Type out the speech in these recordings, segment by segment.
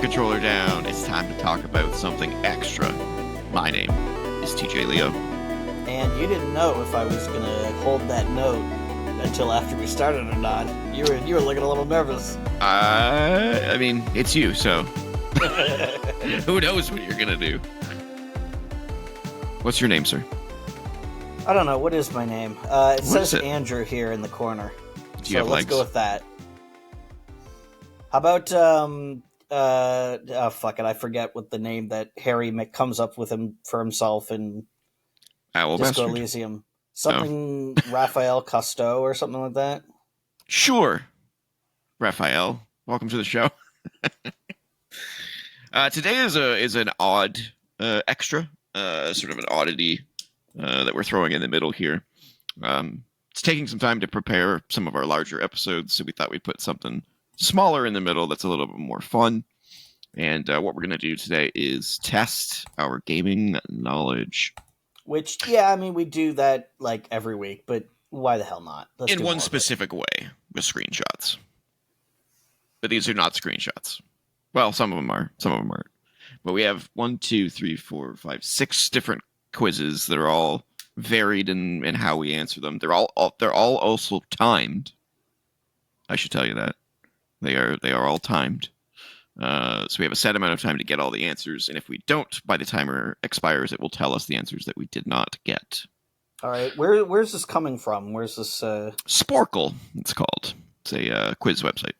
controller down. It's time to talk about something extra. My name is TJ Leo. And you didn't know if I was going to hold that note until after we started or not. You were looking a little nervous. I mean, it's you, so who knows what you're going to do. What's your name, sir? I don't know. What is my name? It says Andrew here in the corner. Do you have legs? Let's go with that. How about, oh, fuck it, I forget what the name that Harry comes up with for himself in Owl Disco Bastard? Elysium. Something Raphael Cousteau or something like that? Sure. Raphael, welcome to the show. Today is an odd extra, sort of an oddity that we're throwing in the middle here. It's taking some time to prepare some of our larger episodes, so we thought we'd put something smaller in the middle that's a little bit more fun. And what we're going to do today is test our gaming knowledge. Which, yeah, I mean, we do that like every week, but why the hell not? Let's in one specific way, with screenshots. But these are not screenshots. Well, some of them are, some of them aren't. But we have 6 different quizzes that are all varied in how we answer them. They're all also timed. I should tell you that. They are all timed. So we have a set amount of time to get all the answers, and if we don't, by the timer expires, it will tell us the answers that we did not get. All right, where's this coming from? Where's this? Sporcle, it's called. It's a quiz website.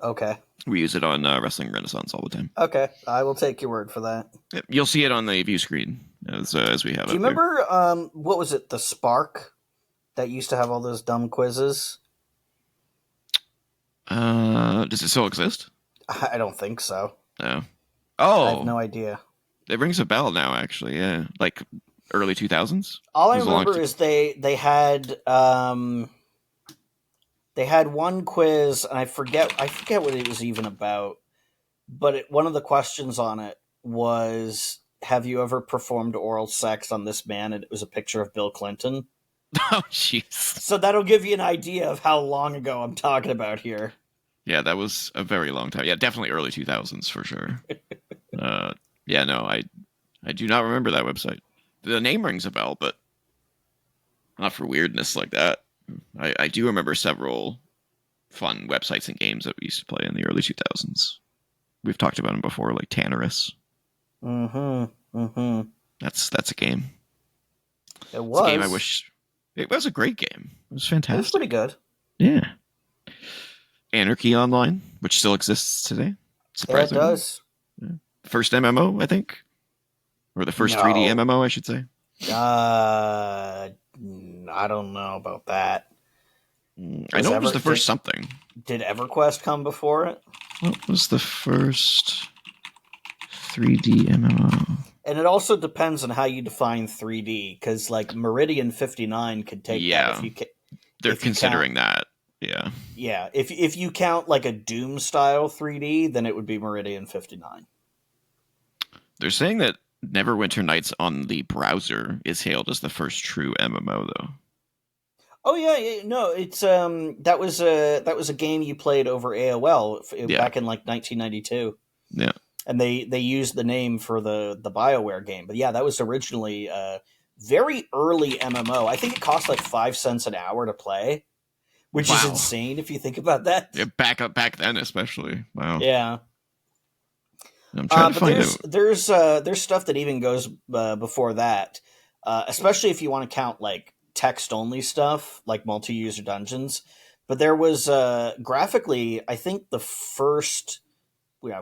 Okay. We use it on Wrestling Renaissance all the time. Okay, I will take your word for that. Yep, you'll see it on the view screen as we have it. Do you remember what was it? The Spark that used to have all those dumb quizzes. Does it still exist? I don't think so. No. Oh, I have no idea. It rings a bell now, actually. Yeah, like early 2000s. All I remember is they had one quiz, and I forget what it was even about. But one of the questions on it was, "Have you ever performed oral sex on this man?" And it was a picture of Bill Clinton. Oh, jeez. So that'll give you an idea of how long ago I'm talking about here. Yeah, that was a very long time. Yeah, definitely early 2000s for sure. Yeah, no, I do not remember that website. The name rings a bell, but not for weirdness like that. I do remember several fun websites and games that we used to play in the early 2000s. We've talked about them before, like Tannerus. That's a game. It was. It's a game I wish... It was a great game. It was fantastic. It was pretty good. Yeah. Anarchy Online, which still exists today. Surprisingly. Yeah, it does. Yeah. First MMO, I think. Or the first 3D MMO, I should say. I don't know about that. I know it was the first something. Did EverQuest come before it? What was the first 3D MMO? And it also depends on how you define 3D, because like Meridian 59 could take that if you they're considering that. Yeah. Yeah, if you count like a Doom style 3D, then it would be Meridian 59. They're saying that Neverwinter Nights on the browser is hailed as the first true MMO, though. Oh yeah, no, it's that was a game you played over AOL back in like 1992. Yeah. And they used the name for the BioWare game. But yeah, that was originally a very early MMO. I think it cost like 5 cents an hour to play, which is insane if you think about that. Yeah, back then especially. Wow. Yeah. I'm trying to find out. There's stuff that even goes before that, especially if you want to count like text-only stuff, like multi-user dungeons. But there was graphically, I think the first...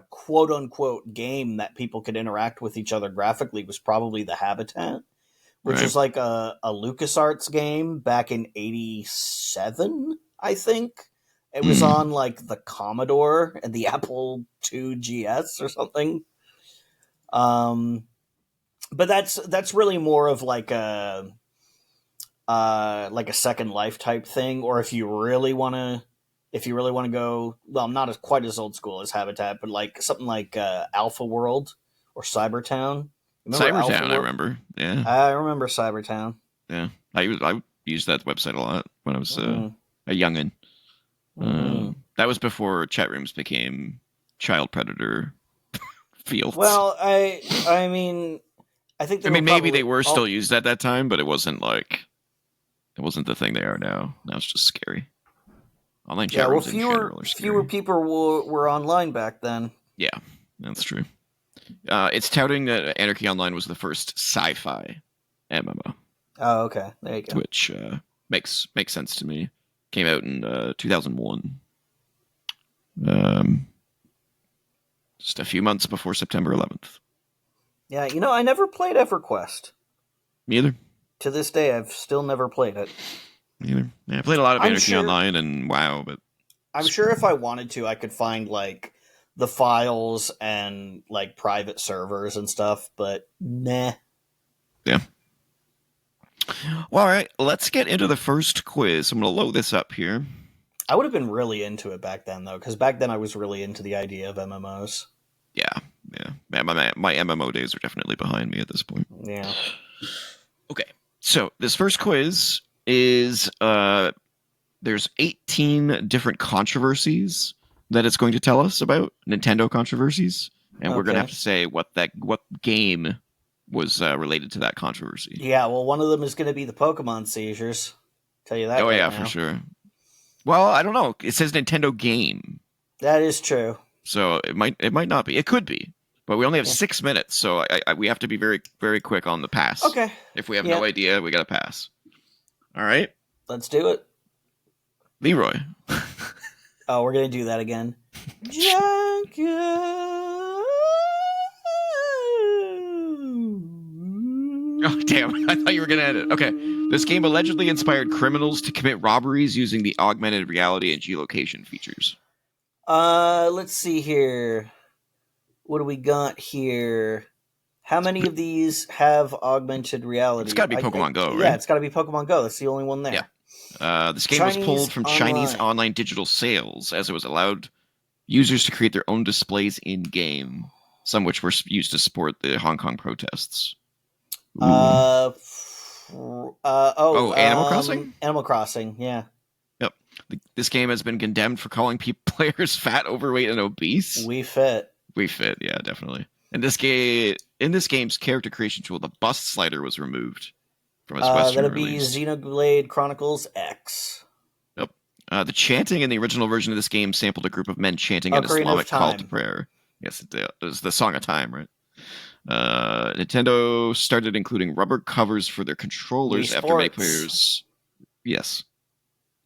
quote-unquote game that people could interact with each other graphically was probably The Habitat, which was like a LucasArts game back in 87, I think. It was on like the Commodore and the Apple II GS or something. But that's really more of like a Second Life type thing, or if you really want to go, well, not quite as old school as Habitat, but like something like Alpha World or Cybertown. Cybertown, I remember. Yeah, I remember Cybertown. Yeah, I used that website a lot when I was a youngin. That was before chat rooms became child predator fields. Well, I mean, I think maybe they were still used at that time, but it wasn't the thing they are now. Now it's just scary. Online chat rooms in general are scary. Fewer people were online back then. Yeah, that's true. It's touting that Anarchy Online was the first sci-fi MMO. Oh, okay. There you go. Which makes sense to me. Came out in 2001. Just a few months before September 11th. Yeah, I never played EverQuest. Me either. To this day, I've still never played it. Me either. Yeah, I played a lot of Anarchy Online and WoW, but I'm sure if I wanted to, I could find like the files and like private servers and stuff, but nah. Yeah. Well, all right, let's get into the first quiz. I'm going to load this up here. I would have been really into it back then, though, because back then I was really into the idea of MMOs. Yeah. My MMO days are definitely behind me at this point. Yeah. Okay, so this first quiz is there's 18 different controversies that it's going to tell us about, Nintendo controversies, and we're going to have to say what game was related to that controversy. Yeah, well, one of them is going to be the Pokemon seizures. Tell you that. Oh, right yeah, now. For sure. Well, I don't know. It says Nintendo game. That is true. So it might not be. It could be, but we only have 6 minutes, so we have to be very, very quick on the pass. Okay. If we have no idea, we got to pass. All right. Let's do it. Leroy. Oh, we're going to do that again. Junkyard. Oh, damn. I thought you were going to end it. Okay. This game allegedly inspired criminals to commit robberies using the augmented reality and geolocation features. Let's see here. What do we got here? How many of these have augmented reality? It's got to be Pokemon Go, right? Yeah, it's got to be Pokemon Go. That's the only one there. Yeah. This game was pulled from Chinese online digital sales, as it was allowed users to create their own displays in-game, some which were used to support the Hong Kong protests. Animal Crossing? Animal Crossing, yeah. Yep. This game has been condemned for calling players fat, overweight, and obese. We fit, yeah, definitely. In this game's character creation tool, the bust slider was removed from its Western release. That'd be Xenoblade Chronicles X. Yep. The chanting in the original version of this game sampled a group of men chanting an Islamic call to prayer. Yes, it was the Song of Time, right? Nintendo started including rubber covers for their controllers after many players. Yes.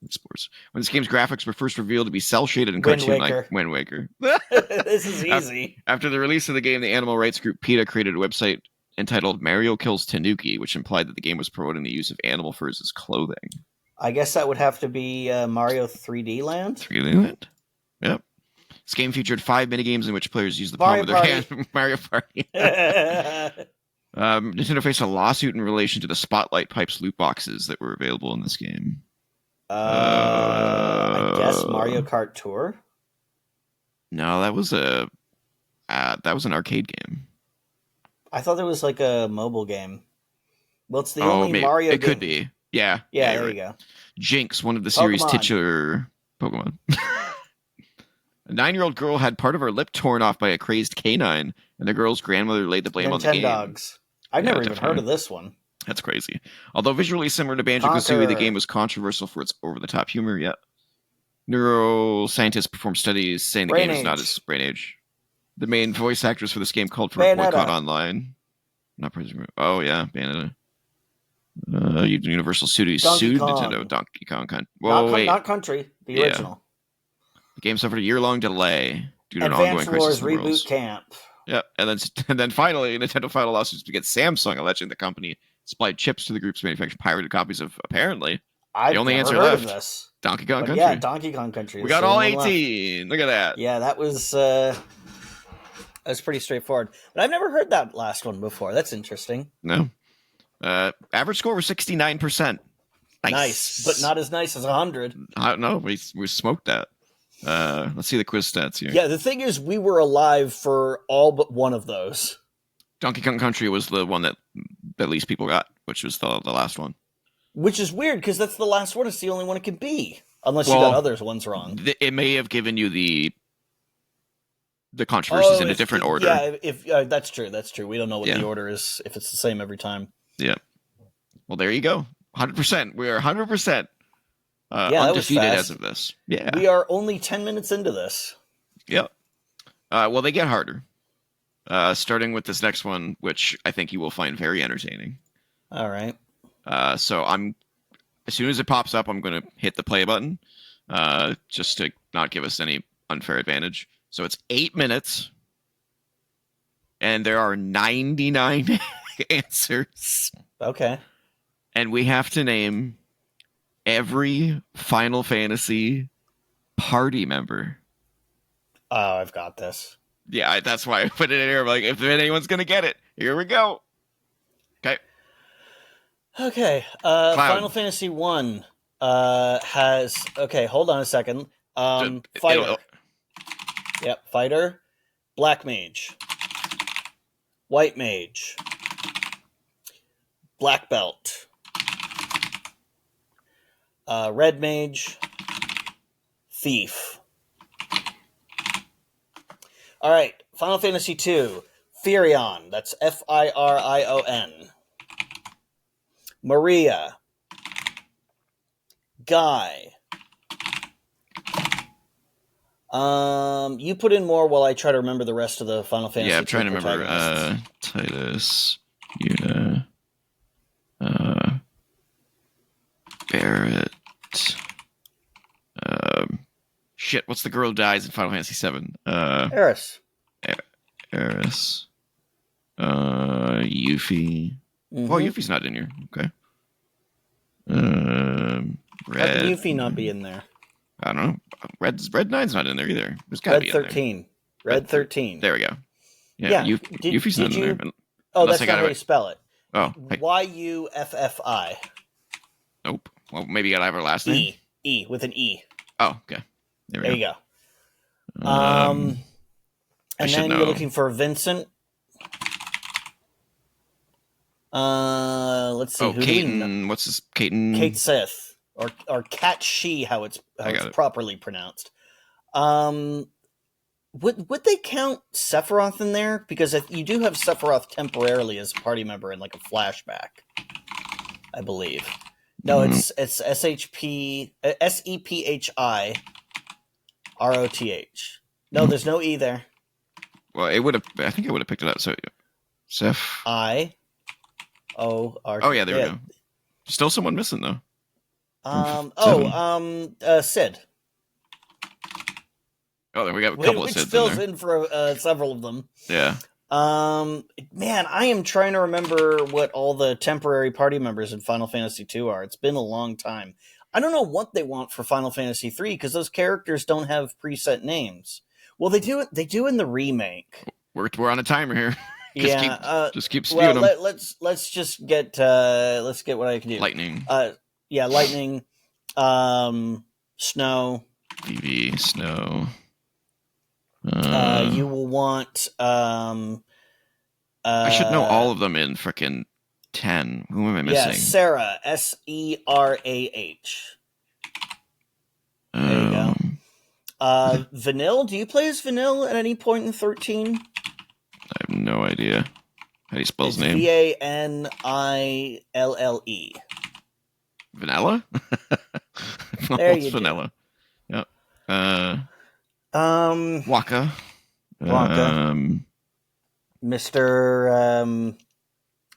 Sports. When this game's graphics were first revealed to be cel-shaded and cartoon-like. Wind Waker. This is easy. After the release of the game, the animal rights group PETA created a website entitled Mario Kills Tanuki, which implied that the game was promoting the use of animal furs as clothing. I guess that would have to be Mario 3D Land? 3D Land? Yep. This game featured 5 minigames in which players used the palm of their hand. Mario Party. Nintendo faced a lawsuit in relation to the Spotlight Pipes loot boxes that were available in this game. I guess Mario Kart Tour? No, that was an arcade game. I thought there was like a mobile game. Well, it's the only Mario game. It could be. Yeah. Yeah, there you go. Jinx, one of the series' titular Pokemon. A 9-year-old girl had part of her lip torn off by a crazed canine, and the girl's grandmother laid the blame on the game. Nintendogs. I've never even heard of this one. That's crazy. Although visually similar to Banjo-Kazooie, the game was controversial for its over-the-top humor. Yeah. Neuroscientists performed studies saying the game is not as brain age. The main voice actors for this game called for a boycott online. Not President. Oh yeah, Bayonetta. Universal Studios sued Nintendo. Donkey Kong Country. Whoa, wait. Not Country. The original. The game suffered a year-long delay due to an ongoing crisis in the world. Reboot Camp. Yeah, and then finally, Nintendo filed a lawsuit against Samsung, alleging the company supplied chips to the group's manufactured pirated copies of, apparently, the only answer left. Donkey Kong Country. Yeah, Donkey Kong Country. We got all 18. Look at that. Yeah, that was pretty straightforward. But I've never heard that last one before. That's interesting. No. Average score was 69%. Nice, but not as nice as 100. No, we smoked that. Let's see the quiz stats here. Yeah, the thing is, we were alive for all but one of those. Donkey Kong Country was the one that least people got, which was the last one. Which is weird, because that's the last one. It's the only one it can be. Unless you got others ones wrong. It may have given you the the controversies in a if different the- order. Yeah, if that's true. That's true. We don't know what Yeah. the order is, if it's the same every time. Yeah. Well, there you go. 100%. We are 100% Yeah, that was undefeated fast. as of this. Yeah. We are only 10 minutes into this. Yep. Well, they get harder. Starting with this next one, which I think you will find very entertaining. All right. So as soon as it pops up, I'm going to hit the play button, just to not give us any unfair advantage. So it's 8 minutes, and there are 99 answers, Okay. and we have to name every Final Fantasy party member. Oh, I've got this. Yeah, that's why I put it in here. I'm like, if anyone's going to get it, here we go. Okay. Okay. Cloud. Final Fantasy 1 has... Okay, hold on a second. Fighter. Yep, Fighter. Black Mage. White Mage. Black Belt. Red Mage. Thief. All right, Final Fantasy 2. Firion. That's Firion. Maria. Guy. You put in more while I try to remember the rest of the Final Fantasy. Yeah, I'm trying to remember. Titus, Yuna, Barrett. Shit, what's the girl who dies in Final Fantasy VII? Eris. Eris. Yuffie. Mm-hmm. Oh, Yuffie's not in here. Okay. Red. How can Yuffie not be in there? I don't know. Red 9's not in there either. There's gotta be in 13. there. Red 13. There we go. Yeah. Yuffie's not in there. Oh, Unless that's not how you spell it. Oh. Hey. Yuffi. Nope. Well, maybe you gotta have her last name. E with an E. Oh, okay. There you go. I and should then know. you're looking for Vincent. Let's see. Oh, who do we know? Caton. What's this? Caton. Kate Sith. Or Cat She, how it's properly pronounced. Would they count Sephiroth in there? Because you do have Sephiroth temporarily as a party member in like a flashback, I believe. No, it's SHP SEPHIROTH. No, there's no E there. Well, it would have. I think it would have picked it up. So, Seth. I. O R. Oh yeah, there we go. Still someone missing though. Sid. Oh, there we got a couple of Which Sids fills in there. in for several of them. Yeah. Man, I am trying to remember what all the temporary party members in Final Fantasy II are. It's been a long time. I don't know what they want for Final Fantasy III because those characters don't have preset names. Well, they do. They do in the remake. We're on a timer here. Just keep spewing well, them. let's just get what I can do. Lightning. Lightning. Snow. VV, Snow. You will want. I should know all of them in frickin' 10. Who am I missing? Yeah, Sarah. SERAH. There you go. Vanille. Do you play as Vanille at any point in 13? I have no idea. How do you spell his name? VANILLE. Vanilla? There you Vanilla. go. Yep. Waka. Mr.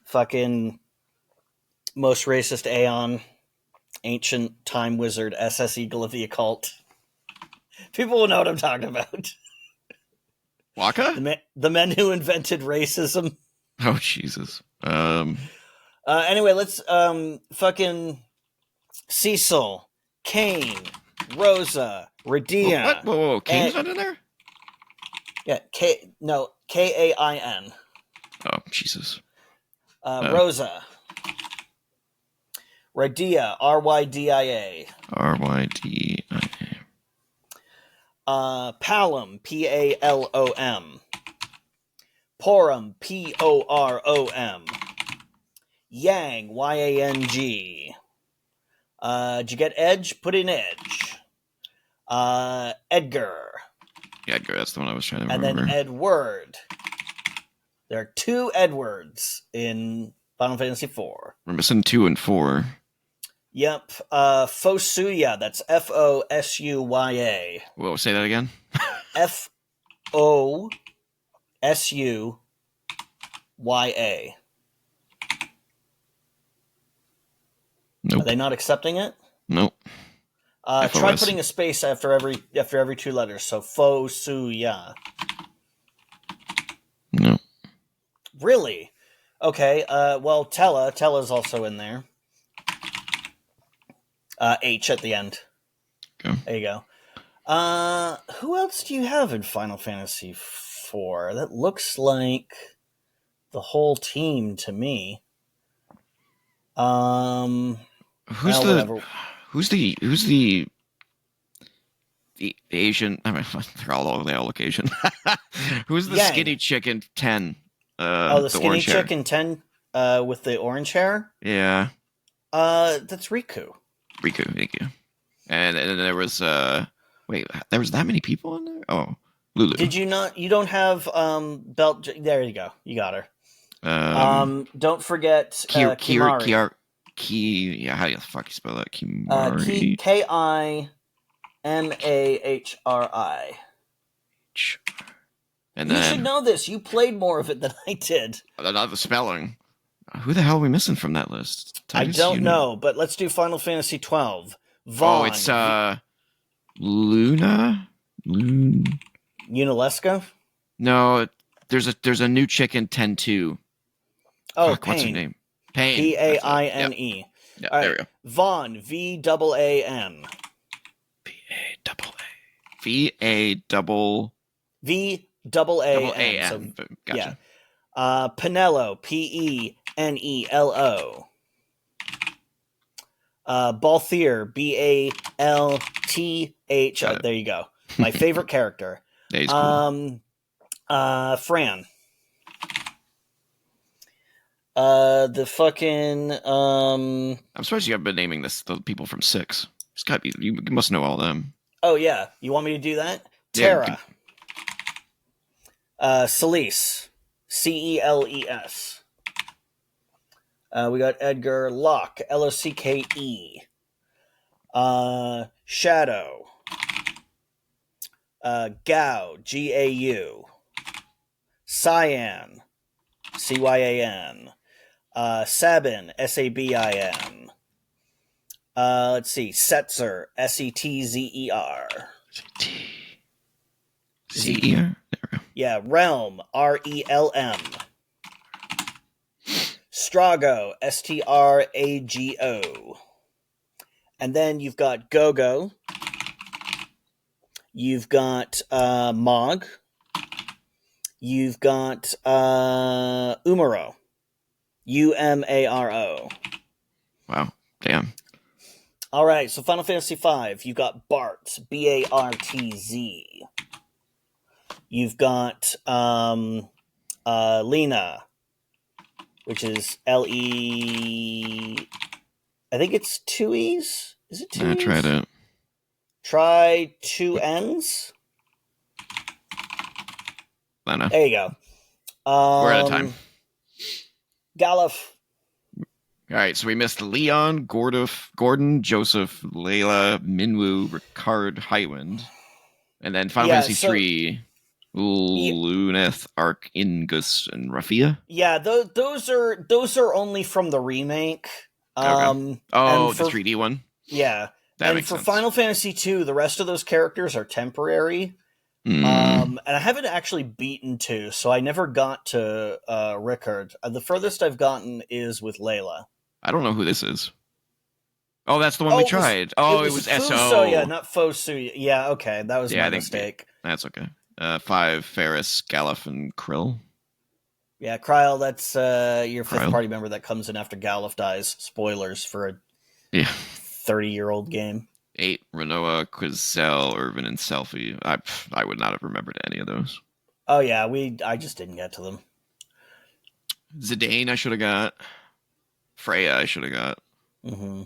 Fucking most racist Aeon, ancient time wizard, SS Eagle of the Occult. People will know what I'm talking about. Waka? The men who invented racism. Oh, Jesus. Anyway, let's fucking Cecil, Kane, Rosa, Radia. Whoa. Kane's not in there? Yeah, Kain. Oh, Jesus. Rosa. Radia, RYDIA. RYDIA. Palom, PALOM. Porum, POROM. Yang, YANG. Did you get Edge? Put in Edge. Edgar. Yeah, Edgar, that's the one I was trying to And remember. then Edward. There are 2 Edwards in Final Fantasy IV. We're missing 2 and 4. Yep. Fosuya. That's Fosuya. Whoa, say that again? Fosuya. Nope. Are they not accepting it? Nope. Try putting a space after every 2 letters. So Fosuya. No. Really? Okay. Well, Tella's also in there. H at the end. Okay. There you go. Who else do you have in Final Fantasy IV? That looks like the whole team to me. Who's the Asian? I mean, they're all Asian. Who's the Yang. skinny chick in 10? The skinny chick in 10 with the orange hair? Yeah. That's Riku. Riku, thank you. And there was wait, there was that many people in there? Oh, Lulu. Did you not? You don't have belt. There you go. You got her. Don't forget Kimari. Yeah, how do you fuck you spell that? Kimari. Kimahri. And you then should know this. You played more of it than I did. Not the spelling. Who the hell are we missing from that list? I don't know, but let's do Final Fantasy 12. Vaughn. Oh, it's Luna. Unalesca? No, there's a new chick in 10 too. Oh, Fuck, what's her name? Pain. Paine. Yeah, All right. there we go. Vaughn. VAAN. VAAAN. So, Gotcha. yeah. Penelo. PENELO. Balthier. BALTH. There you go. My favorite character. Yeah, he's cool. Fran. The fucking I'm surprised you haven't been naming the people from 6. It's gotta be, you must know all of them. Oh yeah, you want me to do that? Yeah, Terra. Celes. CELES. We got Edgar. Locke. LOCKE. Shadow. Gao. GAU. Cyan. CYAN. Sabin. SABIN. Let's see. Setzer. SETZER. ZER? Yeah, Realm. RELM. Strago. STRAGO. And then you've got Gogo. You've got Mog. You've got Umaro. UMARO. Wow. Damn. All right, so Final Fantasy V, you've got Bart, BARTZ. You've got Lena, which is LE. I think it's 2 E's. Is it 2 E's? I tried it. Try 2 N's. Lena. There you go. We're out of time. Galuf. All right, so we missed Leon, Gordon, Joseph, Layla, Minwoo, Ricard, Highwind, and then Final Fantasy III, Luneth, Arc, Ingus, and Raphia. Yeah, those are only from the remake. Okay. The 3D one. Yeah, that and makes for sense. Final Fantasy II, the rest of those characters are temporary. And I haven't actually beaten 2, so I never got to Ricard. The furthest I've gotten is with Layla. I don't know who this is. Oh, that's the one we tried. It was SO. Yeah, not Fosu. Yeah, okay, that was my mistake. That's okay. 5, Ferris, Galuf, and Krill. Yeah, Kryl, that's your 5th party member that comes in after Galuf dies. Spoilers for a 30-year-old game. 8, Renoa, Quizelle, Irvin, and Selfie. I would not have remembered any of those. Oh yeah, I just didn't get to them. Zidane I should have got. Freya I should have got. Mm-hmm.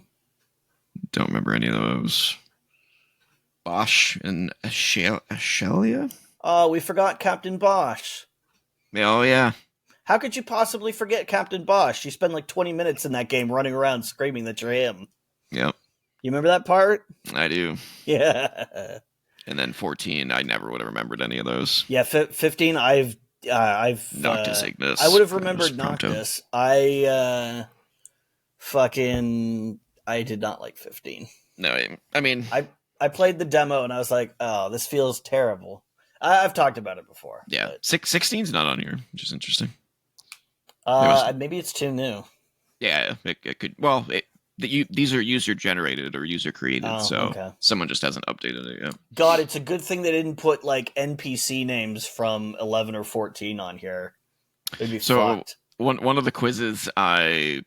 Don't remember any of those. Bosch and Ashelia? Oh, we forgot Captain Bosch. Oh yeah, How could you possibly forget Captain Bosch? You spend like 20 minutes in that game running around screaming that you're him. yep, You remember that part? I do. Yeah. And then 14, I never would have remembered any of those. Yeah, 15, Noctis Ignis. I would have It was remembered Prompto. Noctis. I did not like 15. No, I mean, I played the demo and I was like, oh, this feels terrible. I've talked about it before. yeah, But, 16's not on here, which is interesting. There was, maybe it's too new. yeah, it could. Well, these are user generated or user created, Oh, so okay. someone just hasn't updated it yet. God, it's a good thing they didn't put like NPC names from 11 or 14 on here. It'd be So fucked. one of the quizzes I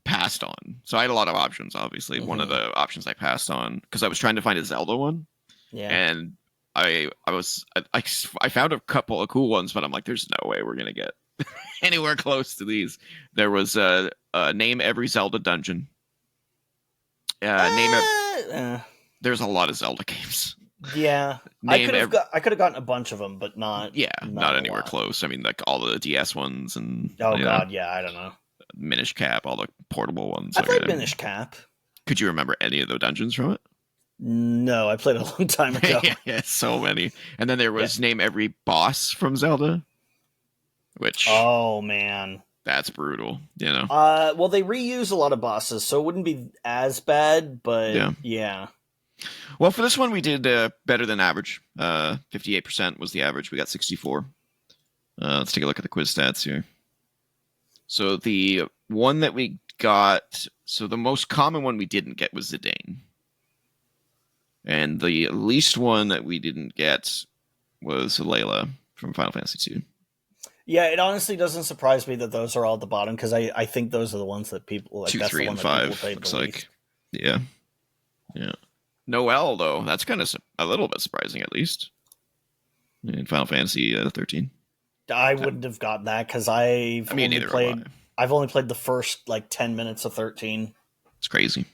passed on. So I had a lot of options. Obviously, one of Mhm. the options I passed on because I was trying to find a Zelda one, Yeah. and I found a couple of cool ones, but I'm like, there's no way we're gonna get anywhere close to these. There was name every Zelda dungeon. There's a lot of Zelda games. Yeah. Name I could have gotten a bunch of them, but not. Yeah, not a anywhere lot. close. I mean, like all the DS ones and Oh God, yeah, I don't know. Minish Cap, all the portable ones. I played Minish Cap. Could you remember any of the dungeons from it? No, I played a long time ago. Yeah, so many. And then there was name every boss from Zelda, which Oh man. that's brutal. You know. Well, they reuse a lot of bosses, so it wouldn't be as bad, but yeah. Well, for this one, we did better than average. 58% was the average. We got 64. Let's take a look at the quiz stats here. So the one that we got, so the most common one we didn't get was Zidane. And the least one that we didn't get was Layla from Final Fantasy II. Yeah, it honestly doesn't surprise me that those are all at the bottom because I think those are the ones that people like. 2, that's 3, the and one 5. That people Looks the like, least. yeah. Noelle though, that's kind of a little bit surprising at least. In Final Fantasy 13. I wouldn't have gotten that because I've only played the first like 10 minutes of 13. It's crazy.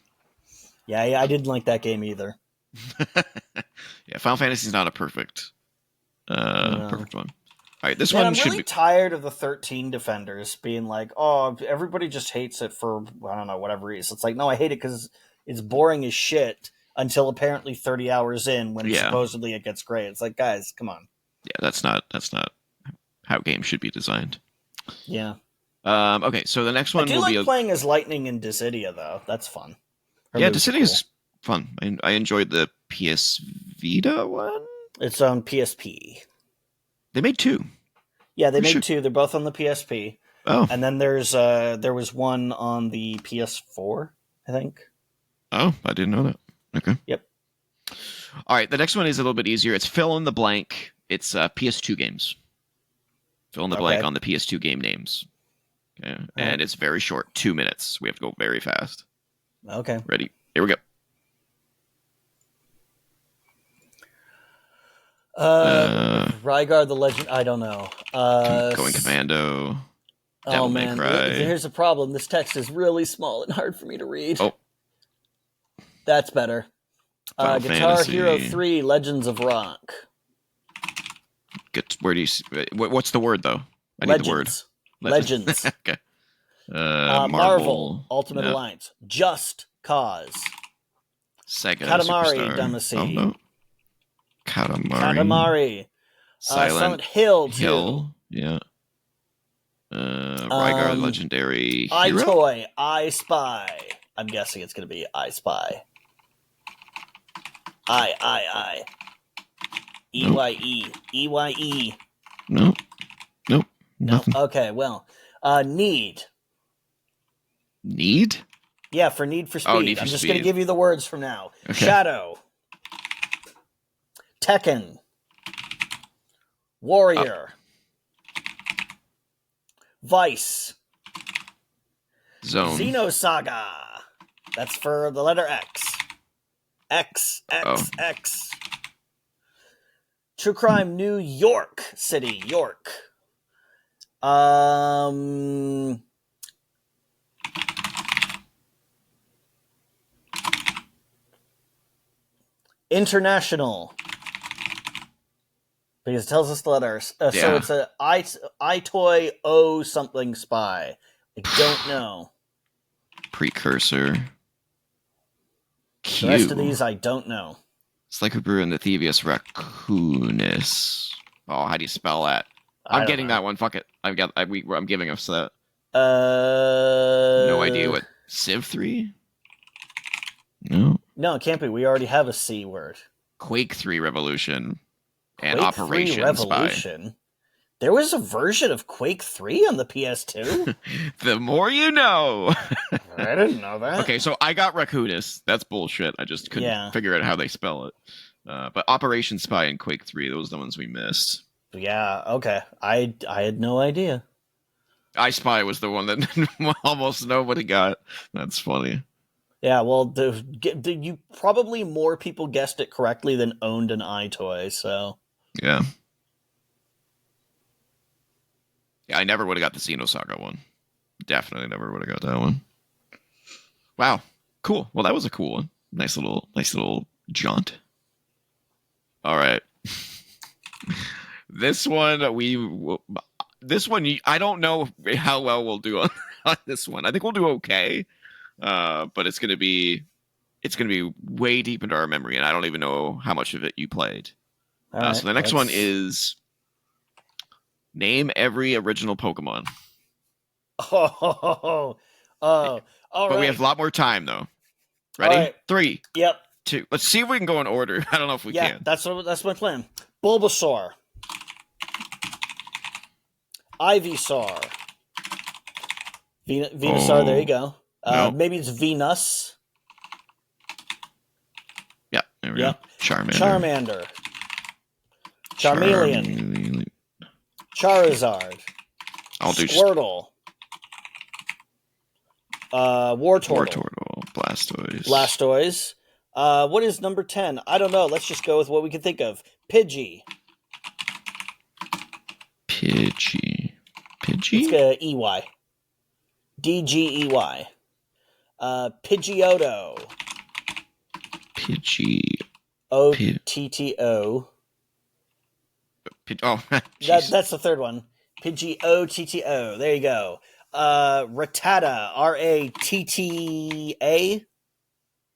Yeah, I didn't like that game either. Yeah, Final Fantasy is not a perfect perfect one. All right, this one I'm should really be tired of the 13 defenders being like, oh, everybody just hates it for, I don't know, whatever reason. It's like, no, I hate it because it's boring as shit until apparently 30 hours in when supposedly it gets great. It's like, guys, come on. Yeah, that's not how games should be designed. Yeah. Okay, so the next one I do like playing as Lightning in Dissidia, though. That's fun. Yeah, Dissidia is fun. I enjoyed the PS Vita one. It's on PSP. They made 2. Yeah, they made 2. They're both on the PSP. Oh. And then there was one on the PS4, I think. Oh, I didn't know that. Okay. Yep. All right, the next one is a little bit easier. It's fill in the blank. It's PS2 games. Fill in the blank on the PS2 game names. Okay. And it's very short, 2 minutes. We have to go very fast. Okay. Ready? Here we go. Rygar the Legend. I don't know. Going Commando. Devil May Cry. Here's a problem. This text is really small and hard for me to read. Oh. That's better. Guitar Fantasy. Hero 3 Legends of Rock. Where do you see, what's the word, though? I need the word. Legends. Okay. Marvel Ultimate Alliance. Just Cause. Sega Katamari Superstar. Damacy. Oh, no. Katamari. Silent Hill 2. Hill. Yeah. Rygar Legendary Hero? iToy. I Spy. I'm guessing it's going to be I Spy. I. EYE. EYE. Nope. Nothing. Okay, well. Need. Need? Yeah, for Need for Speed. Oh, Need for I'm just Speed. going to give you the words from now. Okay. Shadow. Tekken. Warrior. Vice. Zone. Xenosaga. That's for the letter X. X. True Crime New York City, York. International. Because it tells us the letters. So Yeah. it's a I toy O something spy. I don't know. Precursor. The rest of Q. these I don't know. Slycobrew and the Thievius raccoonus. Oh, how do you spell that? I I'm don't getting know. that one. Fuck it. I'm giving us that. Uh, No idea what Civ 3? No. No, it can't be. We already have a C word. Quake 3 Revolution and Quake 3 Operation Spy. Revolution. There was a version of Quake 3 on the PS2? The more you know. I didn't know that. Okay, so I got raccoonus. That's bullshit. I just couldn't figure out how they spell it. But Operation Spy and Quake 3, those are the ones we missed. Yeah, okay. I had no idea. I Spy was the one that almost nobody got. That's funny. Yeah, well, you probably more people guessed it correctly than owned an iToy, so. Yeah. Yeah, I never would have got the Xenosaga one. Definitely never would have got that one. Wow. Cool. Well, that was a cool one. Nice little jaunt. All right. This one, I don't know how well we'll do on this one. I think we'll do okay. But it's gonna be way deep into our memory, and I don't even know how much of it you played. Right, so the next one is name every original Pokemon. all But right. we have a lot more time though. Ready? Right. 3, Yep. 2. Let's see if we can go in order. I don't know if we can. That's my plan. Bulbasaur, Ivysaur, Venusaur. There you go. No. Maybe it's Venus. Yeah, there we go. Charmander. Charmeleon. Charizard. I'll do Squirtle. Wartortle. Blastoise. What is number 10? I don't know. Let's just go with what we can think of. Pidgey. Let's go EY. DGEY. Pidgeotto. OTTO. That's the third one. Pidgeotto. There you go. Rattata. RATTA.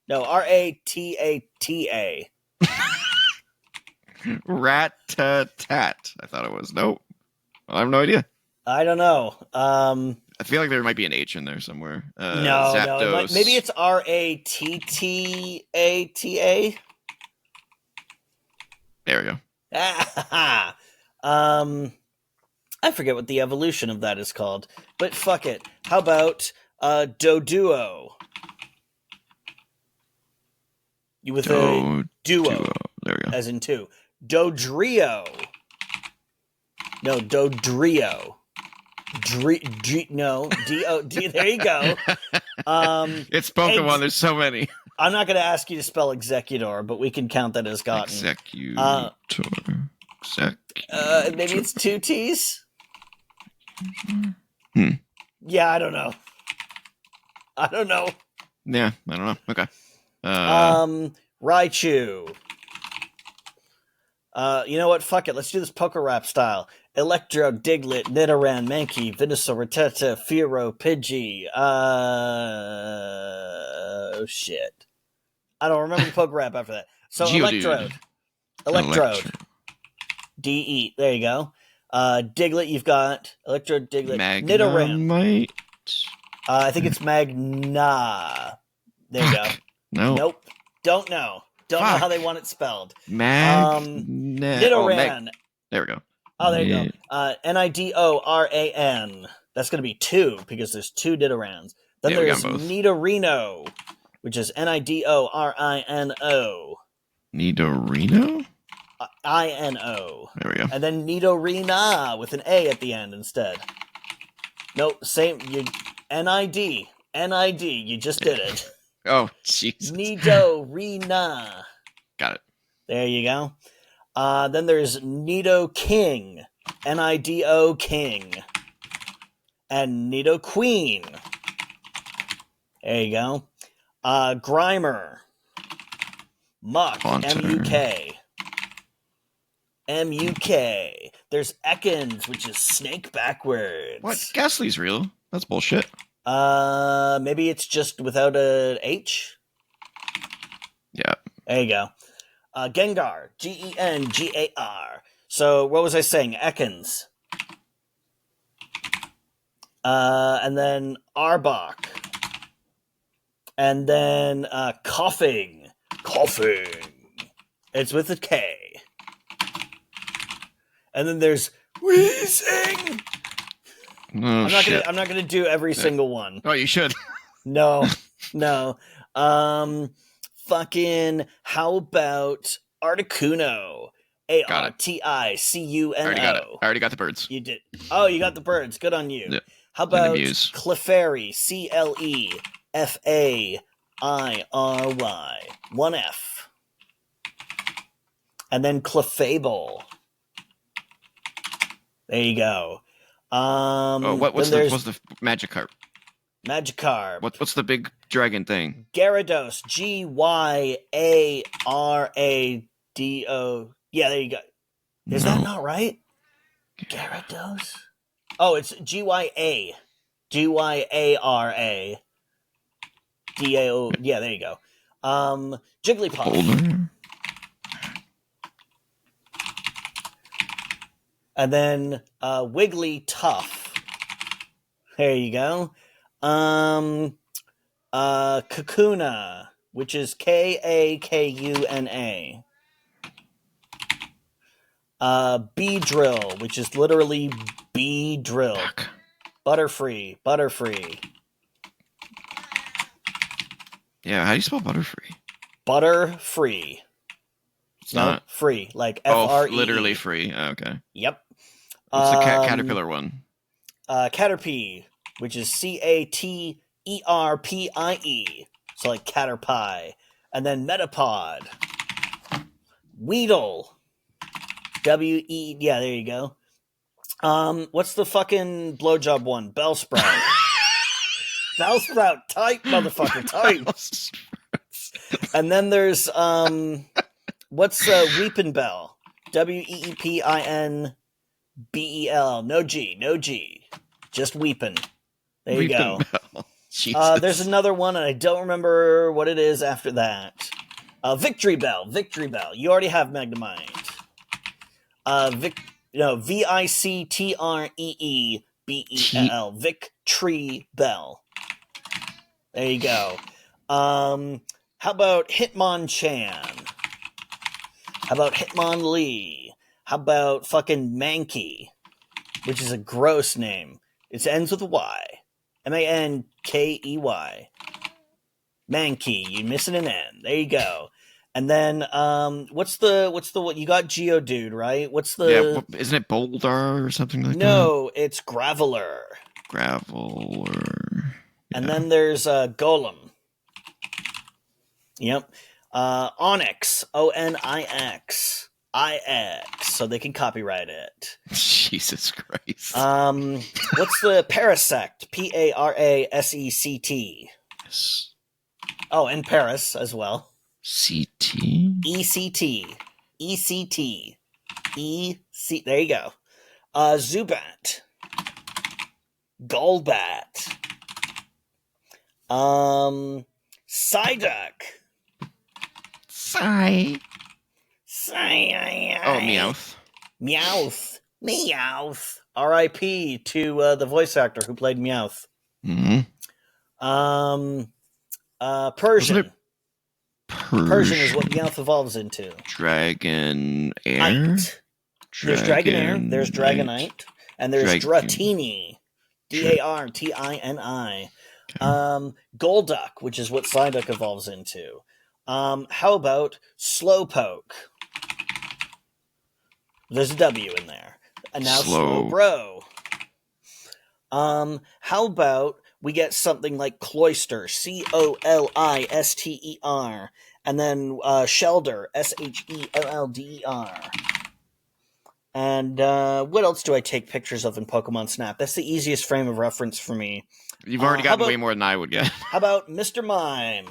No, RATATA. Rat-tat. I thought it was. Nope. I have no idea. I don't know. I feel like there might be an H in there somewhere. No, Zapdos. maybe it's RATTATA. There we go. I forget what the evolution of that is called, but fuck it. How about Doduo? You with a duo. There we go. As in two. Dodrio. No, Dodrio. No, D-O-D. There you go. It's Pokemon. There's so many. I'm not going to ask you to spell Executor, but we can count that as gotten. Executor. Maybe it's 2 T's? Yeah, I don't know. Yeah, I don't know. Okay. Raichu. You know what? Fuck it. Let's do this poker rap style. Electro, Diglett, Nidoran, Mankey, Venusaur, Rattata, Fearow, Pidgey. Oh shit. I don't remember the poker rap after that. So Geodude. Electrode. DE. There you go. Diglett, you've got Electrode, Diglett, Nidoran. I think it's Magna. There you go. No. Nope. Don't know. Don't know how they want it spelled. Nidoran. There we go. Oh, there you go. Nidoran. That's going to be 2 because there's 2 Nidorans. Then there's Nidorino, which is Nidorino. Nidorino? INO. There we go. And then Nidorina with an A at the end instead. Nope, same. NID. You just did it. Oh, Jesus. Nidorina. Got it. There you go. Then there's Nidoking. NIDO King. And Nidoqueen. There you go. Grimer. Muck. Haunter. MUK. M-U-K. There's Ekans, which is snake backwards. What? Ghastly's real. That's bullshit. Maybe it's just without a H? Yeah. There you go. Gengar. Gengar. So, what was I saying? Ekans. And then Arbok. And then Coughing. Coughing. It's with a K. And then there's Wheezing. Oh, I'm not gonna do every single one. Oh, you should. No. Fucking. How about Articuno? Articuno. I already got the birds. You did. Oh, you got the birds. Good on you. Yeah. How about Muse. Clefairy? Clefairy. 1 F. And then Clefable. There you go. What's the Magikarp? Magikarp. What's the big dragon thing? Gyarados. Gyarado. Yeah, there you go. Is that not right? Gyarados? Oh, it's Gya. Gyara. Dao. Yeah, there you go. Jigglypuff. Boulder. And then Wigglytuff. There you go. Kakuna, which is Kakuna. Beedrill, which is literally Beedrill. Butterfree. Yeah, how do you spell Butterfree? Butterfree. It's not free, like F-R-E. literally free. Oh, okay. Yep. What's the caterpillar one? Caterpie, which is Caterpie. So like Caterpie. And then Metapod. Weedle. W-E. Yeah, there you go. What's the fucking blowjob one? Bellsprout. Bellsprout. Type, motherfucker. Type. And then there's, what's Weepin' Bell? Weepinbell. No G. Just Weepin'. There you go. There's another one, and I don't remember what it is after that. Victory Bell. You already have Magnemite. Victreebell. Victory Bell. There you go. How about Hitmonchan? How about Hitmonlee? How about fucking Mankey? Which is a gross name. It ends with a Y. Mankey. Mankey. You're missing an N. There you go. And then, what you got Geodude, right? Isn't it Boulder or something like that? No, it's Graveler. Graveler. And then there's Golem. Yep. Onyx. Onix. IX. So they can copyright it. Jesus Christ. What's the Parasect? Parasect. Yes. Oh, and Paris as well. CT? ECT. There you go. Zubat. Golbat. Psyduck. Psy. Oh, Meowth. R.I.P. to the voice actor who played Meowth. Mm-hmm. Persian. Persian is what Meowth evolves into. Dragon Air. There's Dragonair. There's Dragonite. And there's Dratini. Dartini. Golduck, which is what Psyduck evolves into. How about Slowpoke? There's a W in there. And now Slowbro. How about we get something like Cloyster, Colister, and then Shelder, Shellder. And what else do I take pictures of in Pokemon Snap? That's the easiest frame of reference for me. You've already gotten way more than I would get. How about Mr. Mime?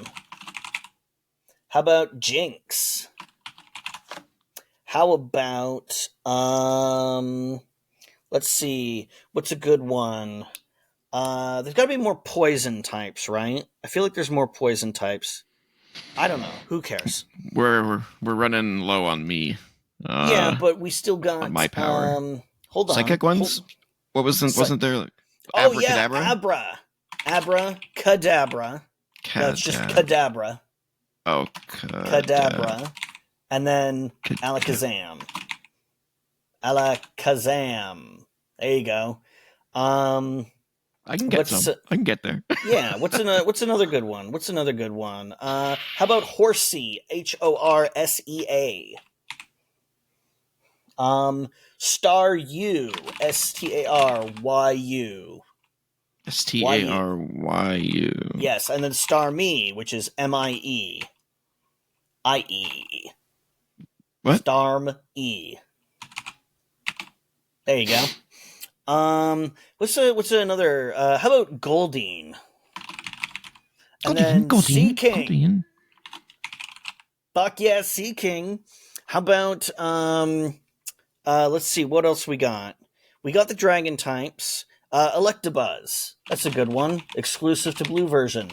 How about Jinx? How about let's see, what's a good one? There's got to be more poison types, right? I feel like there's more poison types. I don't know. Who cares? We're running low on me. Yeah, but we still On got my power. hold on. Psychic ones? What wasn't there like Oh yeah, abracadabra? Abra, cadabra. No, it's just cadabra. Oh, Cadabra. And then alakazam. Alakazam. There you go. I can get some. I can get there. Yeah, what's another good one? What's another good one? How about Horsea? Horsea. Staryu. Staryu. Staryu. Yes, and then Starmie, which is MIE. IE. What? Starmie. There you go. What's another? How about Goldeen? And then Sea King. Fuck yeah, Sea King. How about let's see, what else we got? We got the Dragon types. Electabuzz. That's a good one. Exclusive to blue version.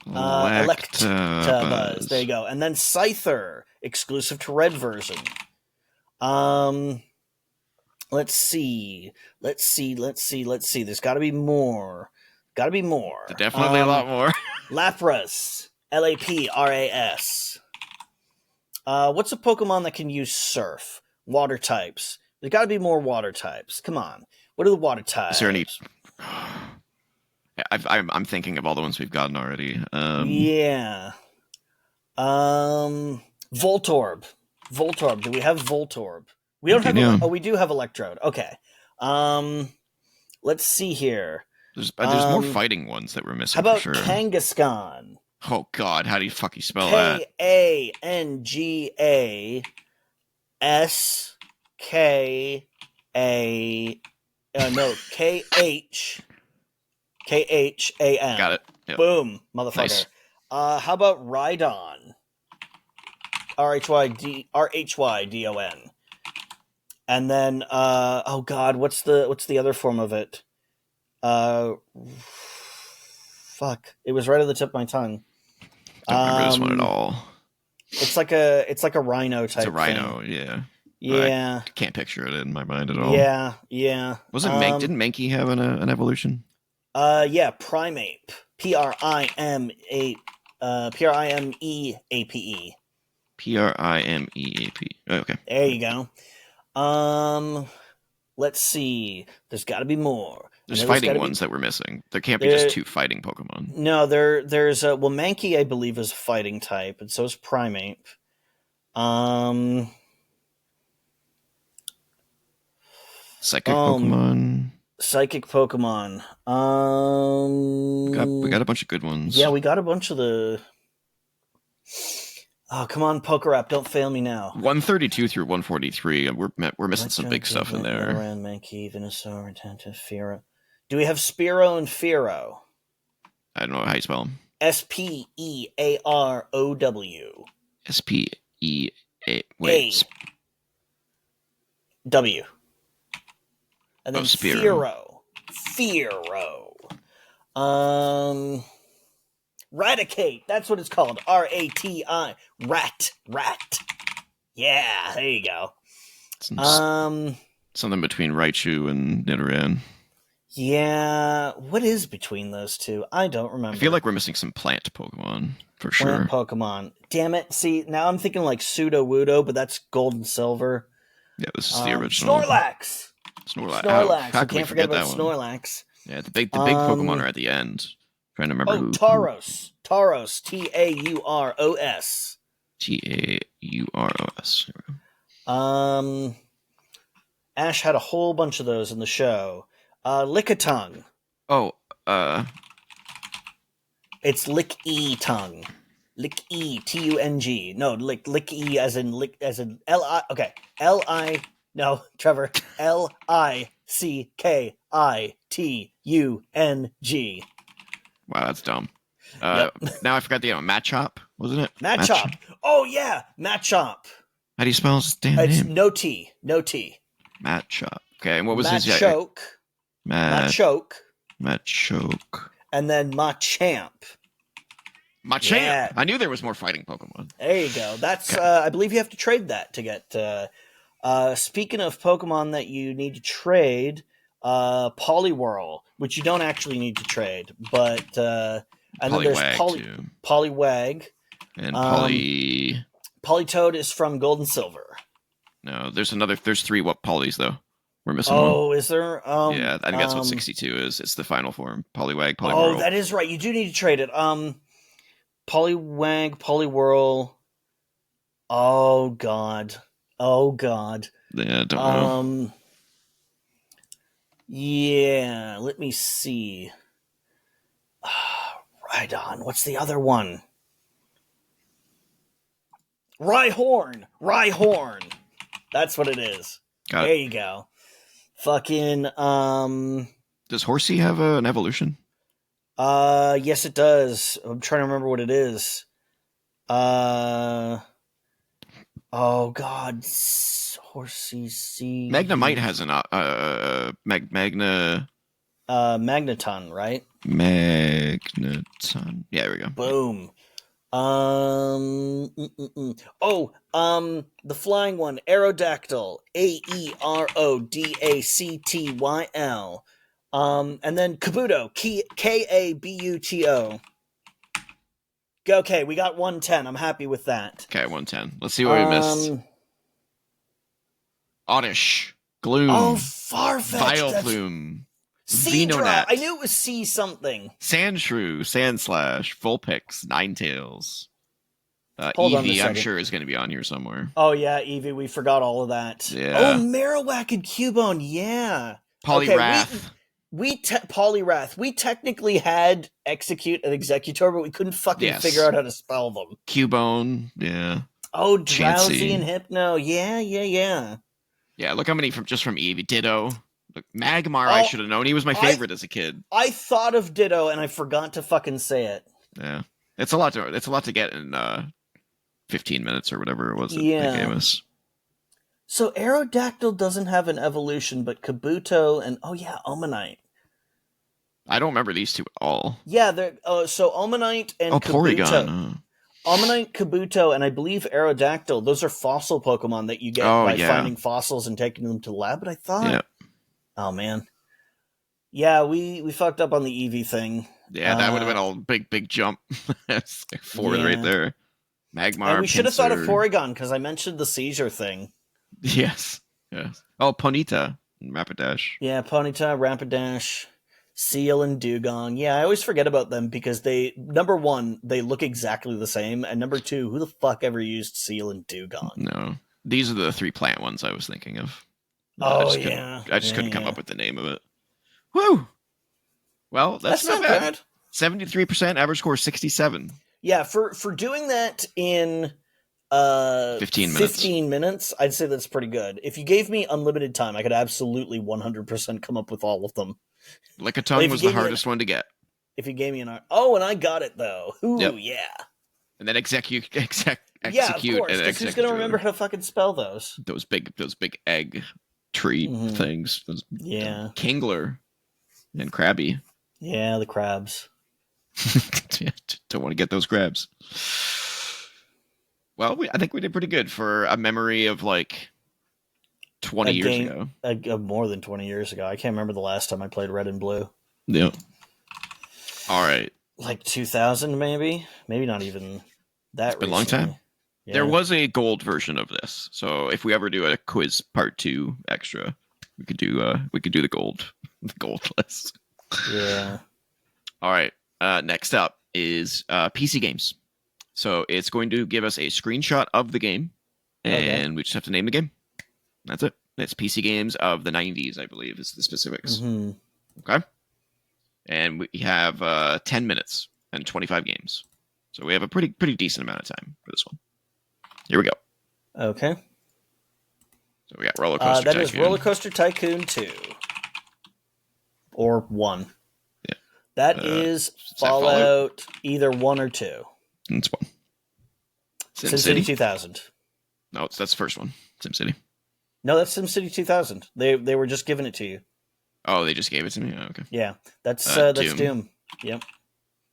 Electabuzz. There you go. And then Scyther. Exclusive to red version. Let's see. There's got to be more. There's definitely a lot more. Lapras. Lapras. What's a Pokemon that can use Surf? Water types. There's got to be more water types. Come on. What are the water types? Is there any? I'm thinking of all the ones we've gotten already. Yeah. Voltorb. Do we have Voltorb? We don't have. Oh, we do have Electrode. Okay. Let's see here. There's more fighting ones that we're missing. How about for sure. Kangaskhan? Oh God, how do you fucking spell that? KANGASKA. No, KHAN. Got it. Yep. Boom, motherfucker. Nice. How about Rhydon? RHYDON. And then oh God, what's the other form of it? Fuck. It was right at the tip of my tongue. Don't remember this one at all. It's like a rhino type. It's a rhino, thing. yeah. Yeah. I can't picture it in my mind at all. Yeah. Wasn't didn't Mankey have an evolution? Yeah, Primeape. PRIMEAPE. PRIMEAP. Oh, okay. There you go. Let's see. There's got to be more. There's fighting ones that we're missing. There can't be just two fighting Pokemon. No, there's Mankey, I believe, is a fighting type, and so is Primeape. Psychic Pokemon. We got a bunch of good ones. Yeah, we got a bunch of the. Oh, come on, Pokerap, don't fail me now. 132 through 143. We're missing some big stuff in there. Mankey, Venusaur, Retentive, Fearow. Do we have Spearow and Fearow? I don't know how you spell them. SPEAROW. SPEA. Wait. W. And then Spearow. Fearow. Raticate. That's what it's called. RATI. Rat. Yeah, there you go. Something between Raichu and Nidoran. Yeah, what is between those two? I don't remember. I feel like we're missing some plant Pokemon, for sure. Plant Pokemon. Damn it. See, now I'm thinking like Sudowoodo, but that's gold and silver. Yeah, this is the original. Snorlax. How can we forget that one? Snorlax. Yeah, the big Pokemon are at the end. Trying to remember who. Tauros. Tauros. TAUROS. TAUROS. Ash had a whole bunch of those in the show. Lickitung. Oh, It's Lick-E-Tung. Lick-E, T-U-N-G. No, Lick-E as in L-I, okay. L-I, no, Trevor. L-I-C-K-I-T-U-N-G. Wow, that's dumb. Yep. Now I forgot the Machop, wasn't it? Machop. Oh, yeah, Machop. How do you spell his damn It's name? no T. No T. Machop. Okay, and what was his... Machoke. Machoke. Machoke. And then Machamp. Machamp! Yeah. I knew there was more fighting Pokemon. There you go. That's, Okay. I believe you have to trade that to get, speaking of Pokemon that you need to trade, Poliwhirl, which you don't actually need to trade, but, and then there's Poliwag, Poliwag. and Poly... Politoed is from Gold and Silver. No, there's 3 Polys, though. We're missing one. Oh, is there? Yeah, I think that's what 62 is. It's the final form. Poliwag, Poliwhirl. Oh, that is right. You do need to trade it. Poliwag, Poliwhirl. Oh, God. Oh, God. Yeah, don't know. Yeah, let me see. Right on. What's the other one? Rhyhorn. That's what it is. Got there it. you go. Fucking, Does Horsey have an evolution? yes it does. I'm trying to remember what it is. Oh God. Horsey C. Magnemite has an, Magna... Magneton, right? Magneton. Yeah, there we go. Boom. The flying one, Aerodactyl, Aerodactyl. And then Kabuto, Kabuto. Okay, we got 110. I'm happy with that. Okay, 110. Let's see what we missed. Oddish, Gloom, Oh, Farfetch'd. Vileplume, Seadra. Venonat. I knew it was C something. Sandshrew, Sandslash, Vulpix, Ninetales. Hold on a Eevee, I'm second. sure, is going to be on here somewhere. Oh yeah, Eevee. We forgot all of that. Yeah. Oh, Marowak and Cubone. Yeah. Poliwrath. Poliwrath. We technically had Execute and Executor, but we couldn't fucking figure out how to spell them. Cubone. Yeah. Oh, Drowsy Chansey. and Hypno. Yeah. Yeah, look how many from Eevee. Ditto. Look, Magmar, I should have known. He was my favorite as a kid. I thought of Ditto and I forgot to fucking say it. Yeah. It's a lot to get in 15 minutes or whatever it was that Yeah. they gave us. So Aerodactyl doesn't have an evolution, but Kabuto and Omanite. I don't remember these two at all. Yeah, so Omanite and Kabuto. Porygon. Omanite, Kabuto, and I believe Aerodactyl, those are fossil Pokemon that you get by finding fossils and taking them to the lab, but I thought... Yeah. Oh, man. Yeah, we fucked up on the Eevee thing. Yeah, that would have been a big jump. That's like forward right there. Magmar, and we should have thought of Pinsir. Porygon, because I mentioned the seizure thing. Yes. Oh, Ponyta. Rapidash. Yeah, Ponyta, Rapidash, Seal, and Dugong. Yeah, I always forget about them because number one, they look exactly the same, and number two, who the fuck ever used Seal and Dugong? No. These are the 3 plant ones I was thinking of. I just couldn't come up with the name of it. Woo! Well, that's not bad. 73%, average score 67. Yeah, for doing that in 15 minutes, I'd say that's pretty good. If you gave me unlimited time, I could absolutely 100% come up with all of them. Lickitung was the hardest one to get. If you gave me and I got it though. Ooh, yep. Yeah. And then execute. Yeah, of course. Because who's gonna remember how to fucking spell those? Those big egg tree things. Kingler and Krabby. Yeah, the crabs. Don't want to get those crabs. Well, I think we did pretty good for a memory of like 20 years ago. More than 20 years ago. I can't remember the last time I played Red and Blue. Yeah. All right. Like 2000, maybe? Maybe not even that. It's been a long time. Yeah. There was a gold version of this, so if we ever do a quiz part 2 extra, we could do the gold list. Yeah. All right. Next up is PC games. So it's going to give us a screenshot of the game, and we just have to name the game. That's it. It's PC games of the 90s, I believe, is the specifics. Mm-hmm. Okay. And we have 10 minutes and 25 games. So we have a pretty decent amount of time for this one. Here we go. Okay. So we got Roller Coaster Tycoon. That is Roller Coaster Tycoon 2. Or 1. Yeah. That is Fallout either 1 or 2. It's 1. SimCity 2000. No, that's the first one. SimCity. No, that's SimCity 2000. They were just giving it to you. Oh, they just gave it to me? Oh, okay. Yeah, that's Doom. Doom. Yep.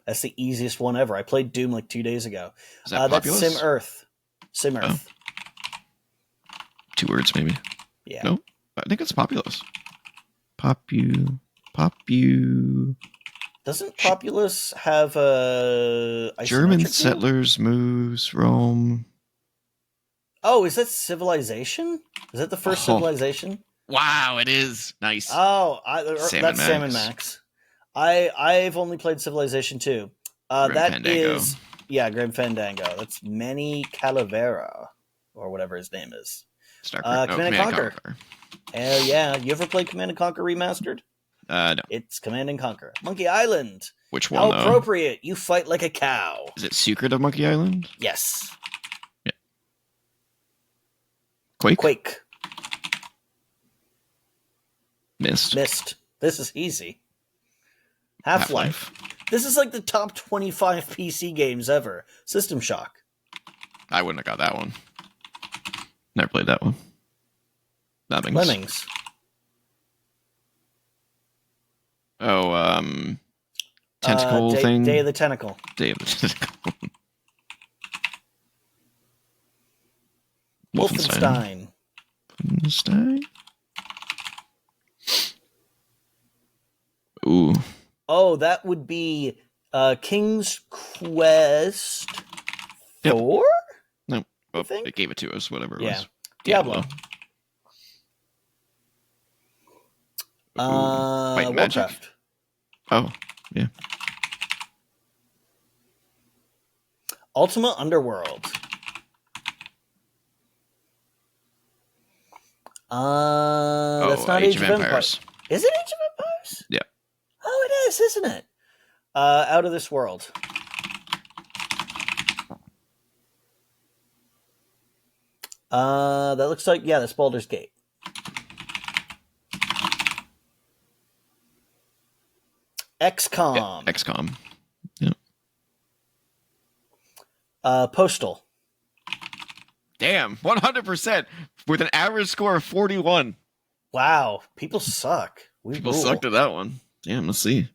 That's the easiest one ever. I played Doom like 2 days ago. Is that That's Populous? Sim Earth. 2 words, maybe. Yeah. No, I think it's Populous. Popu. Doesn't Populous have a German isometric view? settlers moves Rome. Oh, is that Civilization? Is that the first Civilization? Wow, it is nice. Oh, Salmon that's Salmon Max. I've only played Civilization 2. Grim That Fandango. is Grim Fandango. That's Manny Calavera, or whatever his name is. Command & Conquer. Hell yeah! You ever played Command & Conquer Remastered? No. It's Command & Conquer. Monkey Island. Which one? How appropriate! You fight like a cow. Is it Secret of Monkey Island? Yes. Yeah. Quake. Mist. This is easy. Half-Life. This is like the top 25 PC games ever. System Shock. I wouldn't have got that one. Never played that one. Lemmings. Oh, tentacle thing. Day of the Tentacle. Day of the Tentacle. Wolfenstein. Ooh. Oh, that would be King's Quest 4? No. Oh, think? it gave it to us, whatever it was. Diablo. White Magic? Warcraft. Oh, yeah. Ultima Underworld. That's not Age of Empires. Is it Age of Empires? Yeah. Oh, it is, isn't it? Out of This World. That looks like, that's Baldur's Gate. XCOM. Yeah, XCOM. Yeah. Postal. Damn, 100% with an average score of 41. Wow, people suck. People sucked at that one. Damn, let's see.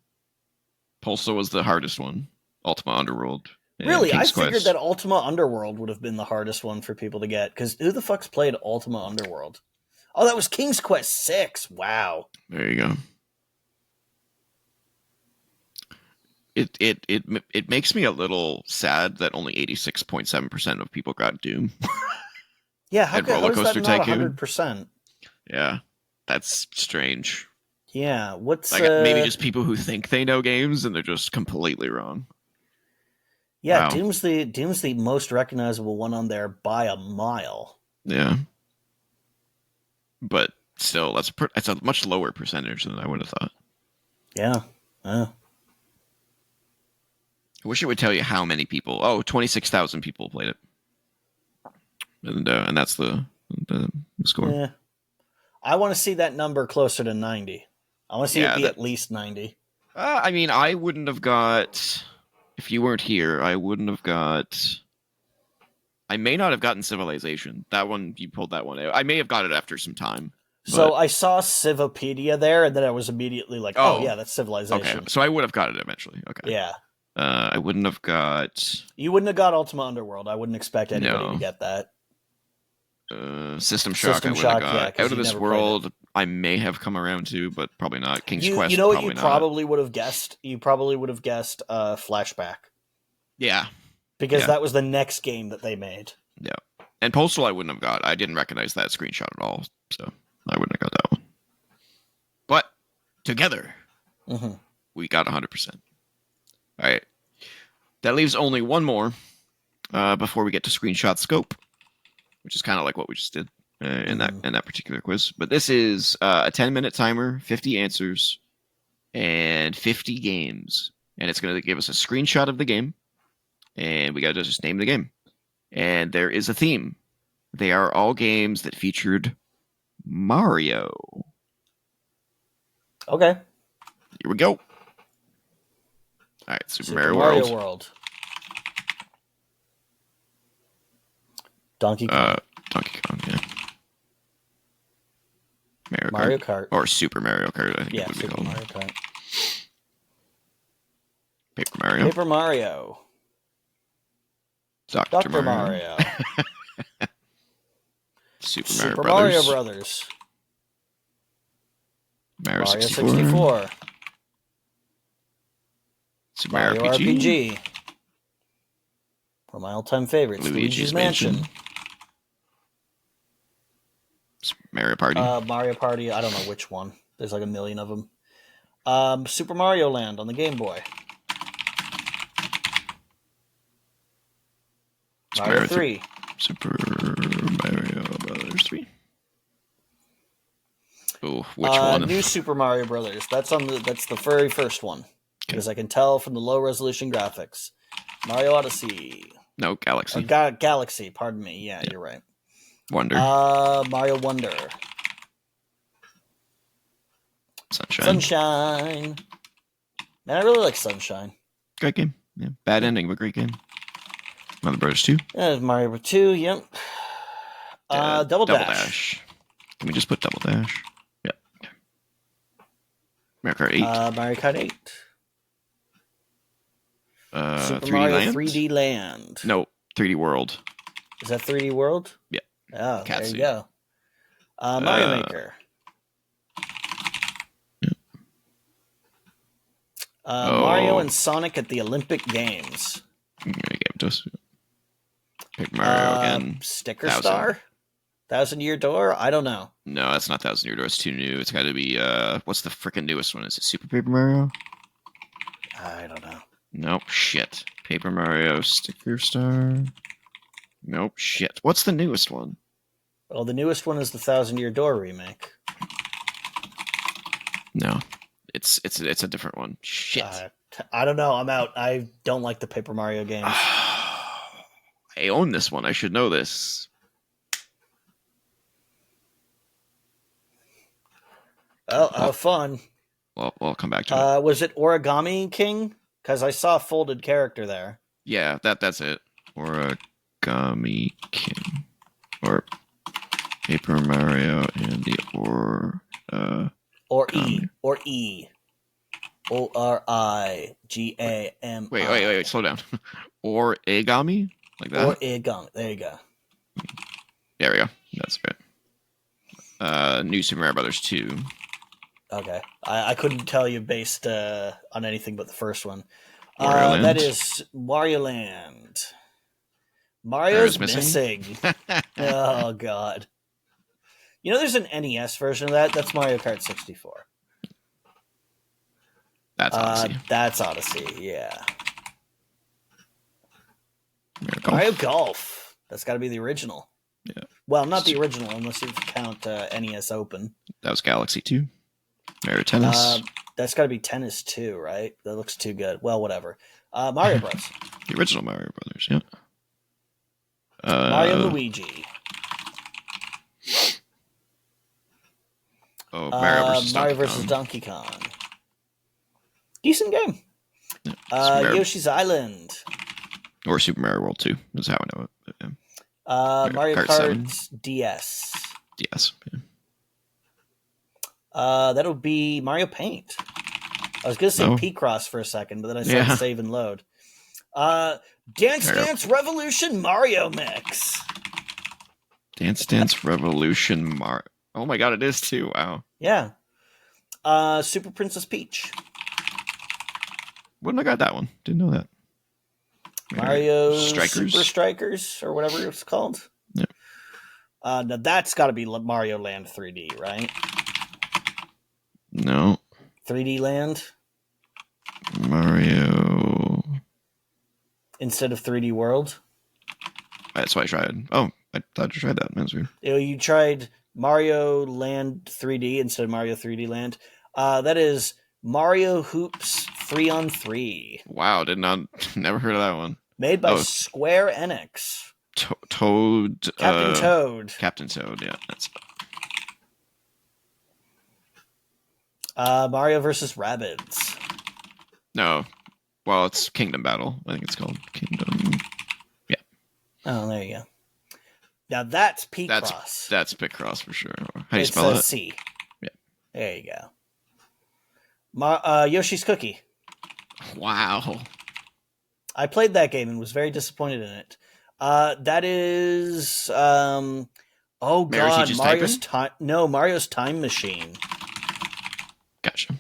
Postal was the hardest one. Ultima Underworld. Really? I figured that Ultima Underworld would have been the hardest one for people to get, because who the fuck's played Ultima Underworld? Oh, that was King's Quest 6. Wow. There you go. It makes me a little sad that only 86.7% of people got Doom. Yeah, how is that not Tycoon. 100%? Yeah, that's strange. Yeah, what's like maybe just people who think they know games and they're just completely wrong. Yeah, wow. Doom's the most recognizable one on there by a mile. Yeah, but still, that's a much lower percentage than I would have thought. Yeah. I wish it would tell you how many people. Oh, 26,000 people played it, and that's the score. Yeah, I want to see that number closer to 90. I want to see it be at least 90. I mean, I wouldn't have got. If you weren't here, I wouldn't have got. I may not have gotten Civilization. That one, you pulled that one out. I may have got it after some time. So I saw Civipedia there, and then I was immediately like, oh yeah, that's Civilization. Okay, so I would have got it eventually. Okay. Yeah. I wouldn't have got... You wouldn't have got Ultima Underworld. I wouldn't expect anybody to get that. System Shock, I would have got. Out of This World, I may have come around to, but probably not. King's Quest, you know what you probably would have guessed? You probably would have guessed Flashback. Yeah. Because that was the next game that they made. Yeah. And Postal I wouldn't have got. I didn't recognize that screenshot at all, so I wouldn't have got that one. But together, we got 100%. All right. That leaves only one more before we get to screenshot scope, which is kind of like what we just did in that particular quiz. But this is a 10-minute timer, 50 answers, and 50 games. And it's going to give us a screenshot of the game, and we got to just name the game. And there is a theme. They are all games that featured Mario. Okay. Here we go. All right, Super Mario World. Donkey Kong. Donkey Kong, yeah. Mario Kart. Or Super Mario Kart, I think Yeah, it would be Super called. Mario Kart. Paper Mario. Paper Mario. Dr. Mario. Super Mario Brothers. Mario 64. 64. Super Mario RPG. One of my all-time favorites, Luigi's Mansion. Mario Party. Mario Party, I don't know which one. There's like a million of them. Super Mario Land on the Game Boy. Mario 3. Super Mario Brothers 3. Oh, which one? New Super Mario Brothers. That's the very first one. Because I can tell from the low resolution graphics. Mario Odyssey. No, Galaxy. Galaxy, pardon me. Yeah, you're right. Wonder. Mario Wonder. Sunshine. Man, I really like Sunshine. Great game. Yeah. Bad ending, but great game. Mario Brothers 2. Mario Bros. 2, yep. Double Dash. Can we just put Double Dash? Yeah. Okay. Mario Kart 8. Mario Kart 8. Super 3D Mario Land? 3D Land. No, 3D World. Is that 3D World? Yeah. Oh, Cat there you suit. go. Mario Maker. Yeah. Mario and Sonic at the Olympic Games. Gave it to us. Paper Mario again. Sticker Star? 1,000-Year Door? I don't know. No, that's not 1,000-Year Door. It's too new. It's got to be, what's the freaking newest one? Is it Super Paper Mario? I don't know. Nope, shit. Paper Mario Sticker Star. Nope, shit. What's the newest one? Well, the newest one is the 1,000-Year Door remake. No, it's a different one. Shit. I don't know. I'm out. I don't like the Paper Mario games. I own this one. I should know this. Oh, fun. Well, I'll come back to it. Was it Origami King? Because I saw a folded character there. Yeah, that's it. Origami King. Or Paper Mario and the Origami. ORIGAMI. Wait, slow down. Origami? Like that? Origami. There you go. There we go. That's good. New Super Mario Brothers 2. Okay. I couldn't tell you based on anything but the first one. Wario Land? That is Wario Land. Mario's missing. Oh, God. You know there's an NES version of that? That's Mario Kart 64. That's Odyssey. That's Odyssey, yeah. Mario Golf. That's got to be the original. Yeah. Well, not the original, unless you count NES Open. That was Galaxy 2. Mario Tennis. That's got to be Tennis 2, right? That looks too good. Well, whatever. Mario Bros. The original Mario Brothers, yeah. Mario Luigi. Oh, Mario versus Donkey Kong. Decent game. Yeah, Yoshi's Island. Or Super Mario World 2 is how I know it. Yeah. Mario Kart 7. DS. Yes. Yeah. That'll be Mario Paint. I was going to say P-Cross for a second, but then I said save and load. Dance Dance Revolution Mario Mix. Dance Dance Revolution Mario. Oh my god, it is too. Wow. Yeah. Super Princess Peach. Wouldn't have got that one. Didn't know that. Mario Strikers? Super Strikers, or whatever it's called. Yep. Now that's got to be Mario Land 3D, right? No. 3D Land? Mario. Instead of 3D World? That's what I tried. Oh, I thought you tried that. That's weird. You tried Mario Land 3D instead of Mario 3D Land. That is Mario Hoops 3-on-3. Wow, never heard of that one. Made by Square Enix. Toad. Captain Toad. Captain Toad, yeah. That's... Mario vs. Rabbids. No. Well, it's Kingdom Battle. I think it's called Kingdom. Yeah. Oh, there you Now that's Picross. That's Picross for sure. How do you It's spell a it? C. Yeah. There you go. Yoshi's Cookie. Wow. I played that game and was very disappointed in it. That is oh Mary god, Teaches Mario's Typing? Mario's Time Machine. Gotcha.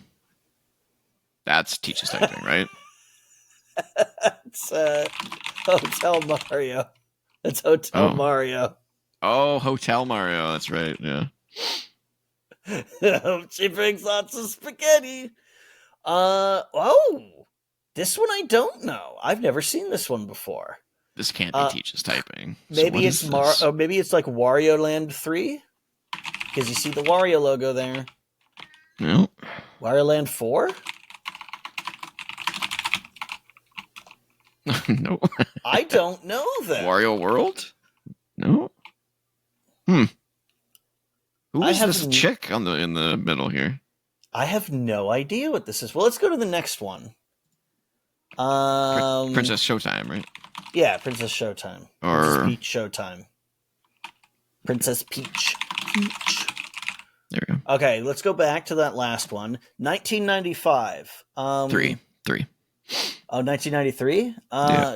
That's Teaches Typing, right? It's Hotel Mario. It's Hotel Mario. Oh, Hotel Mario. That's right. Yeah. She brings lots of spaghetti. This one I don't know. I've never seen this one before. This can't be Teaches Typing. Maybe it's maybe it's like Wario Land 3? Because you see the Wario logo there. No. Wario Land 4? No. I don't know that. Wario World? No. Who is this chick in the middle here? I have no idea what this is. Well, let's go to the next one. Princess Showtime, right? Yeah, Princess Showtime. Princess Peach Showtime. Princess Peach. There we go. Okay, let's go back to that last one. 1995. Three. Oh, 1993?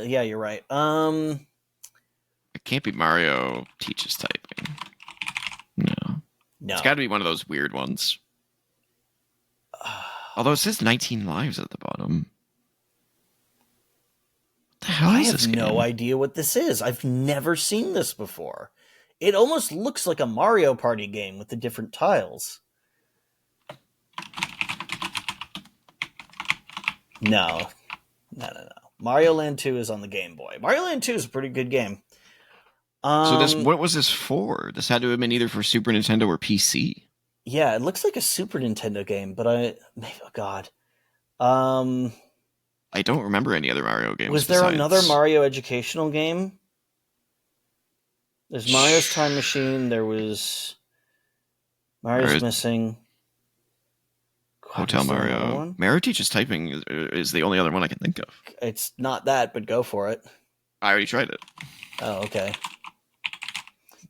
Yeah, you're right. It can't be Mario Teaches Typing. No. It's got to be one of those weird ones. Although it says 19 lives at the bottom. What the hell is this game? I have no idea what this is. I've never seen this before. It almost looks like a Mario Party game with the different tiles. No. Mario Land 2 is on the Game Boy. Mario Land 2 is a pretty good game. What was this for? This had to have been either for Super Nintendo or PC. Yeah, it looks like a Super Nintendo game, but I don't remember any other Mario games. Was there another Mario educational game? There's Mario's Time Machine. There was Mario's Missing. Hotel Mario. Mario Teaches Typing is the only other one I can think of. It's not that, but go for it. I already tried it. Oh, okay.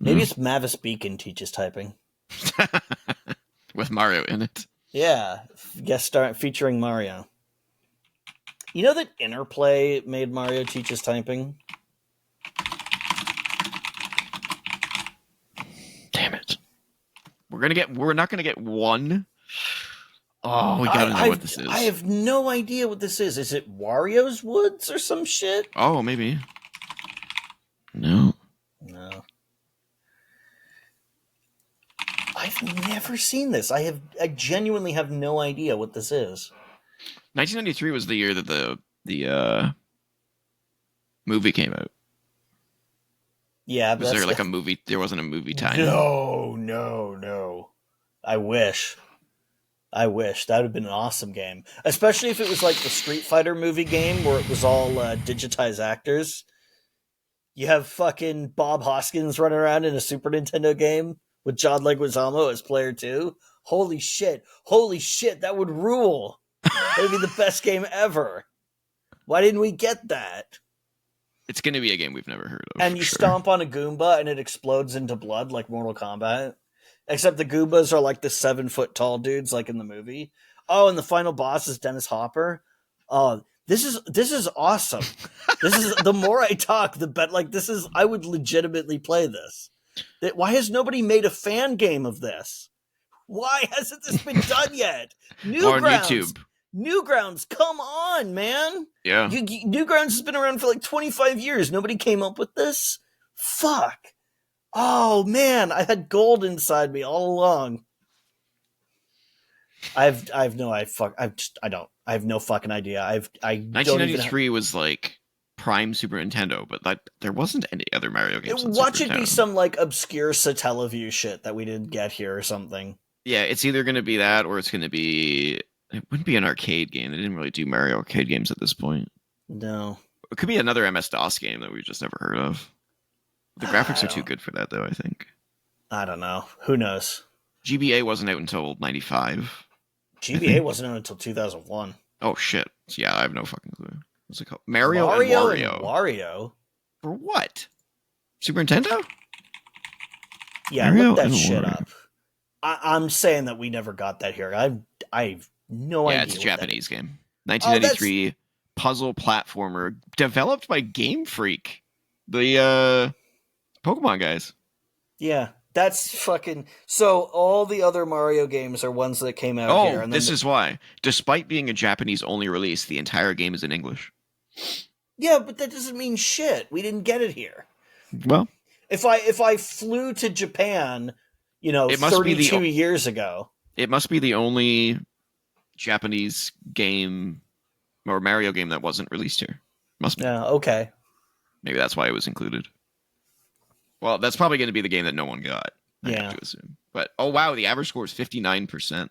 Maybe it's Mavis Beacon Teaches Typing. With Mario in it. Yeah, guest star featuring Mario. You know that Interplay made Mario Teaches Typing? Damn it. We're not gonna get one. Oh, we gotta know what this is. I have no idea what this is. Is it Wario's Woods or some shit? Oh, maybe. No. I've never seen this. I genuinely have no idea what this is. 1993 was the year that the movie came out. Yeah, was there like a movie? There wasn't a movie time. No. I wish. That would have been an awesome game, especially if it was like the Street Fighter movie game where it was all digitized actors. You have fucking Bob Hoskins running around in a Super Nintendo game with John Leguizamo as player 2. Holy shit, that would rule. That would be the best game ever. Why didn't we get that? It's going to be a game we've never heard of. And you stomp on a Goomba and it explodes into blood like Mortal Kombat. Except the Goombas are like the 7-foot tall dudes like in the movie. Oh, and the final boss is Dennis Hopper. Oh, this is awesome. This is the more I talk, the better. Like I would legitimately play this. Why has nobody made a fan game of this? Why hasn't this been done yet? YouTube. Newgrounds, come on, man. Yeah. Newgrounds has been around for like 25 years. Nobody came up with this? Fuck. Oh, man. I had gold inside me all along. I have no fucking idea. 1993 was like prime Super Nintendo, but there wasn't any other Mario games. Watch it be some like obscure Satellaview shit that we didn't get here or something. Yeah, it's either going to be that or it's going to be. It wouldn't be an arcade game. They didn't really do Mario arcade games at this point. No. It could be another MS-DOS game that we've just never heard of. The graphics are too good for that, though, I think. I don't know. Who knows? GBA wasn't out until 95. GBA wasn't out until 2001. Oh, shit. Yeah, I have no fucking clue. What's it called? Mario and Wario. Wario? For what? Super Nintendo? Yeah, Mario look that and shit Wario. up. I'm saying that we never got that here. I've no Yeah, idea. it's a What that Japanese is. game. Oh, that's 1993 puzzle platformer developed by Game Freak, the Pokemon guys. yeah. That's fucking. So all the other Mario games are ones that came out here, Oh, and then this is why. Despite being a Japanese only release, the entire game is in English. yeah, but that doesn't mean shit. We didn't get it here. Well, If I flew to Japan, it must be the 32 years ago. it must be the only Japanese game or Mario game that wasn't released here. Must be. Yeah, okay. Maybe that's why it was included. Well, that's probably going to be the game that no one got. I have Yeah. to assume. But oh wow, the average score is 59%.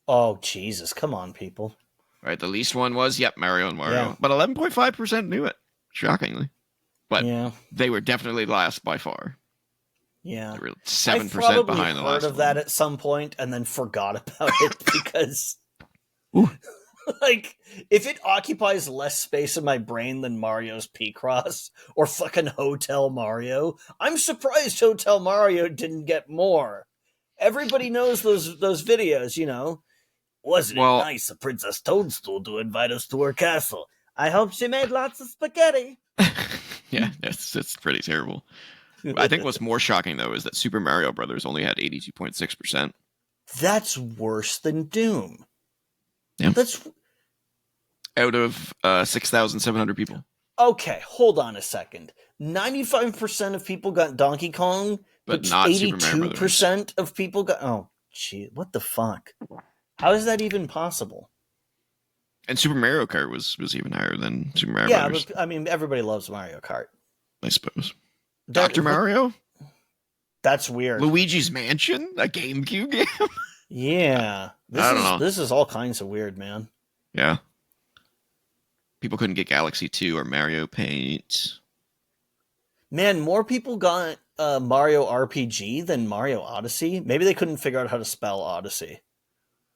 Oh Jesus, come on, people. Right, the least one was Mario and Wario, Yeah. but 11.5% knew it. Shockingly, but Yeah, they were definitely last by far. yeah. They were I've 7% probably behind the heard last of one. that at some point and then forgot about it because, Ooh. like, if it occupies less space in my brain than Mario's P-Cross or fucking Hotel Mario, I'm surprised Hotel Mario didn't get more. Everybody knows those videos, Wasn't it Well, nice of Princess Toadstool to invite us to her castle? I hope she made lots of spaghetti. yeah, it's pretty terrible. I think what's more shocking though is that Super Mario Brothers only had 82.6%. That's worse than Doom. Yeah. That's Out of 6,700 people. okay. Hold on a second. 95% of people got Donkey Kong, But but not Super Mario 82% of people got. Oh, gee, what the fuck? How is that even possible? And Super Mario Kart was even higher than Super Mario Yeah, Brothers, but I mean, everybody loves Mario Kart. I suppose. Dr. What- Mario? That's weird. Luigi's Mansion? A GameCube game? Yeah, I don't know. this is all kinds of weird, man. Yeah. People couldn't get Galaxy 2 or Mario Paint. Man, more people got Mario RPG than Mario Odyssey. Maybe they couldn't figure out how to spell Odyssey.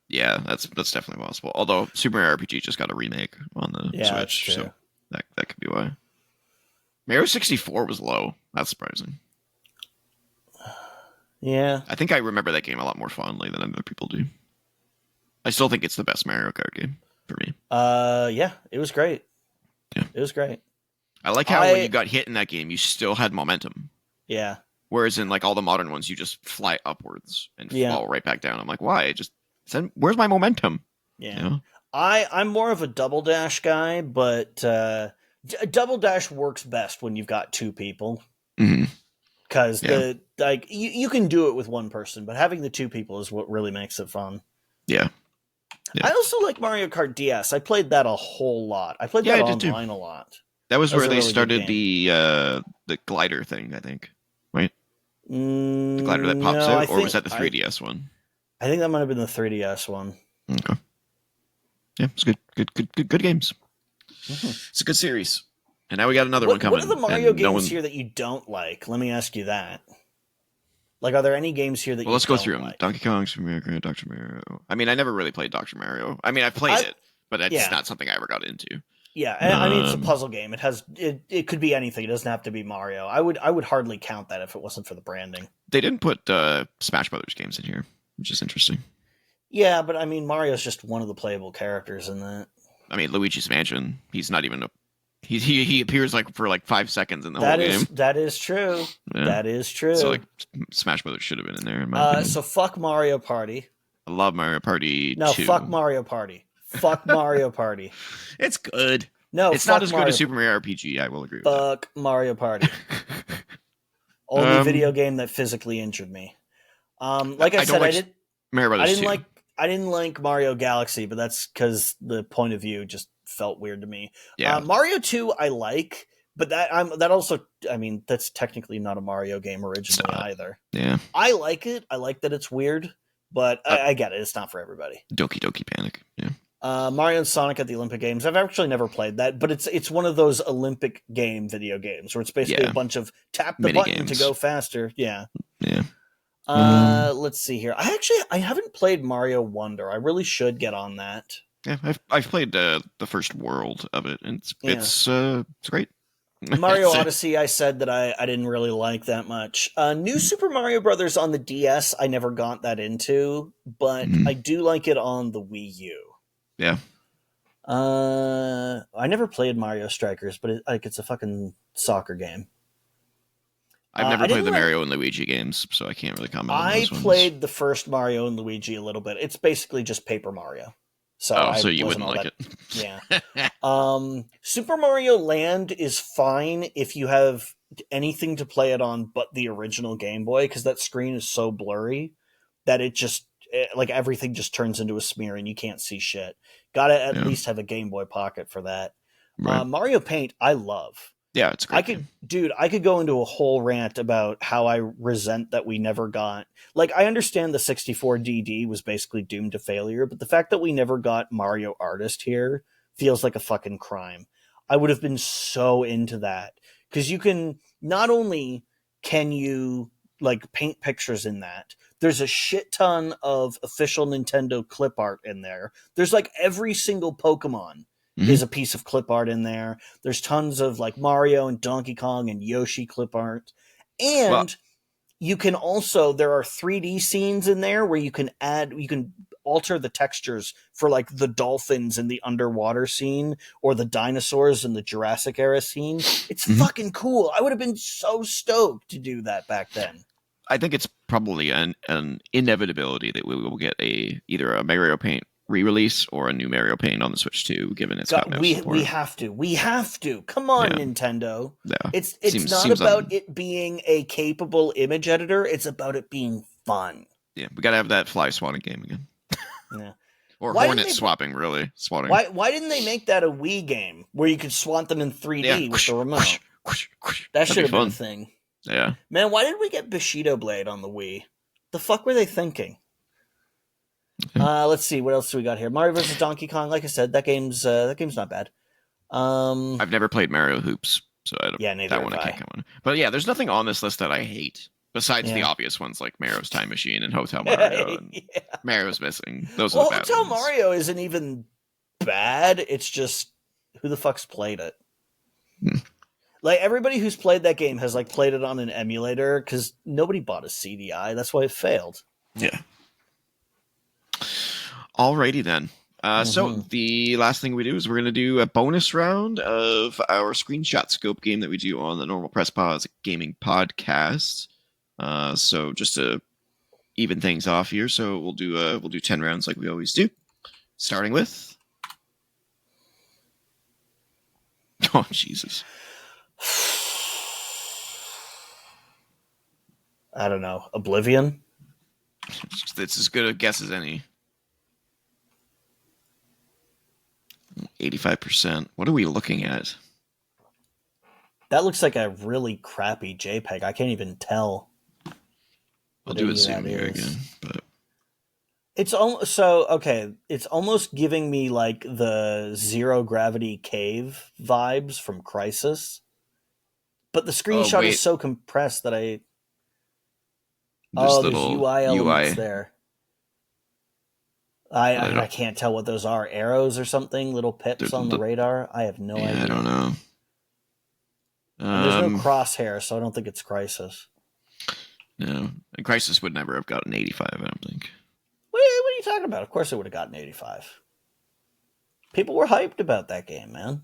Yeah, that's definitely possible. Although Super Mario RPG just got a remake on the Yeah, that's Switch, true. so that could be why. Mario 64 was low. That's surprising. Yeah, I think I remember that game a lot more fondly than other people do. I still think it's the best Mario Kart game for me. yeah, it was great. Yeah. It was great. I like how when you got hit in that game, you still had momentum. Yeah, Whereas in like all the modern ones, you just fly upwards and Yeah. fall right back down. I'm like, why? Where's my momentum? yeah. You know? I'm more of a double dash guy, but double dash works best when you've got two people Mhm. because Yeah. you can do it with one person, but having the two people is what really makes it fun. Yeah. Yeah. I also like Mario Kart DS. I played that a whole lot. I played Yeah, that I did too. online a lot. That was That was where a they really good started game. the glider thing, I think. Right? The glider that pops No, out, or was that the 3DS one? I think that might have been the 3DS one. Okay. Yeah, it's good games. Mhm. It's a good series. And now we got another one coming. What are the Mario and games no one... here that you don't like? Let me ask you that. Like, are there any games here that Well, you let's go don't through them. like? Donkey Kong, Super Mario Kart, Dr. Mario. I mean, I never really played Dr. Mario. I mean, I played it, but that's yeah. not something I ever got into. Yeah, I mean it's a puzzle game. It could be anything. It doesn't have to be Mario. I would hardly count that if it wasn't for the branding. They didn't put Smash Brothers games in here, which is interesting. Yeah, but I mean Mario's just one of the playable characters in that. I mean, Luigi's Mansion. He's not even a. He appears for 5 seconds in the whole game. That is true. Yeah. That is true. So Smash Brothers should have been in there. In my opinion. So fuck Mario Party. I love Mario Party 2. No, fuck Mario Party. Fuck Mario Party. It's good. No, it's fuck not as Mario. good as Super Mario RPG. I will agree with Fuck Mario Party. that. Only video game that physically injured me. Like I said, Mario Brothers 2. I didn't like Mario Galaxy, but that's because the point of view just felt weird to me. Yeah. Mario 2 I like, but that also, I mean, that's technically not a Mario game originally either. Yeah. I like it. I like that it's weird, but I get it. It's not for everybody. Doki Doki Panic. Yeah. Mario and Sonic at the Olympic Games. I've actually never played that, but it's one of those Olympic game video games where it's basically a bunch of tap the Mini button games. to go faster. Yeah. Yeah. Let's see here. I haven't played Mario Wonder. I really should get on that. Yeah, I've played the first world of it, and it's great. Mario Odyssey, I said that I didn't really like that much. New Super Mario Brothers on the DS, I never got that into, but I do like it on the Wii U. Yeah. I never played Mario Strikers, but it's a fucking soccer game. I've never I played didn't the like. Mario and Luigi games, so I can't really comment on I those ones. played the first Mario and Luigi a little bit. It's basically just Paper Mario, so Oh, I so you wasn't wouldn't all like that. it? Yeah. Super Mario Land is fine if you have anything to play it on but the original Game Boy, because that screen is so blurry that like everything just turns into a smear and you can't see shit. Gotta at Yeah. least have a Game Boy Pocket for that. Right. Mario Paint, I love. Yeah, it's a I great could, game. dude, I could go into a whole rant about how I resent that we never got. Like, I understand the 64DD was basically doomed to failure, but the fact that we never got Mario Artist here feels like a fucking crime. I would have been so into that because you can not only can you like paint pictures in that. There's a shit ton of official Nintendo clip art in there. There's like every single Pokemon Hmm. is a piece of clip art in there. There's tons of like Mario and Donkey Kong and Yoshi clip art. Well, And you can also, there are 3D scenes in there where you can alter the textures for like the dolphins in the underwater scene or the dinosaurs in the Jurassic era scene. It's mhm. fucking cool. I would have been so stoked to do that back then. I think it's probably an inevitability that we will get either a Mario Paint re-release or a new Mario Paint on the Switch 2, given it's got God, no we support. have to. We have to. Come on, Yeah, Nintendo. yeah. It's Seems not seems about it being a capable image editor. It's about it being fun. yeah. We gotta have that fly swatting game again, Yeah. or Why didn't hornet they swapping, really swatting. why didn't they make that a Wii game where you could swat them in Yeah, 3D with the whoosh, remote? whoosh, whoosh, whoosh. That That'd should be have been a fun. thing. Yeah. Man, why did we get Bushido Blade on the Wii? The fuck were they thinking? Let's see what else do we got here. Mario vs. Donkey Kong. Like I said, that game's not bad. I've never played Mario Hoops, so Yeah, neither that have one I can't I. come on. But yeah, there's nothing on this list that I hate besides the Yeah. obvious ones like Mario's Time Machine and Hotel Mario and Yeah. Mario's Missing. Those are the Well, bad Hotel ones. Mario isn't even bad. It's just who the fuck's played it? Hmm. Like everybody who's played that game has like played it on an emulator because nobody bought a CDI. That's why it failed. Yeah. Alrighty then. So Mm-hmm. the last thing we do is we're going to do a bonus round of our screenshot scope game that we do on the normal Press Pause Gaming podcast. So just to even things off here, so we'll do 10 rounds like we always do. Starting with oh Jesus, I don't know. Oblivion. it's as good a guess as any. 85%. What are we looking at? That looks like a really crappy JPEG. I can't even tell I'll what do a any of that zoom here again, is. but It's almost so okay. It's almost giving me like the zero gravity cave vibes from Crisis, but the oh screenshot is wait, so compressed that I there's there's little UI elements UI. there. I, I I don't. I can't tell what those are. Arrows or something? Little pips on the radar? I have no Yeah, I don't idea. know. And there's no Um, crosshair, so I don't think it's Crisis. no, Crisis would never have gotten 85. I don't think. What are you talking about? Of course it would have gotten 85. People were hyped about that game, man.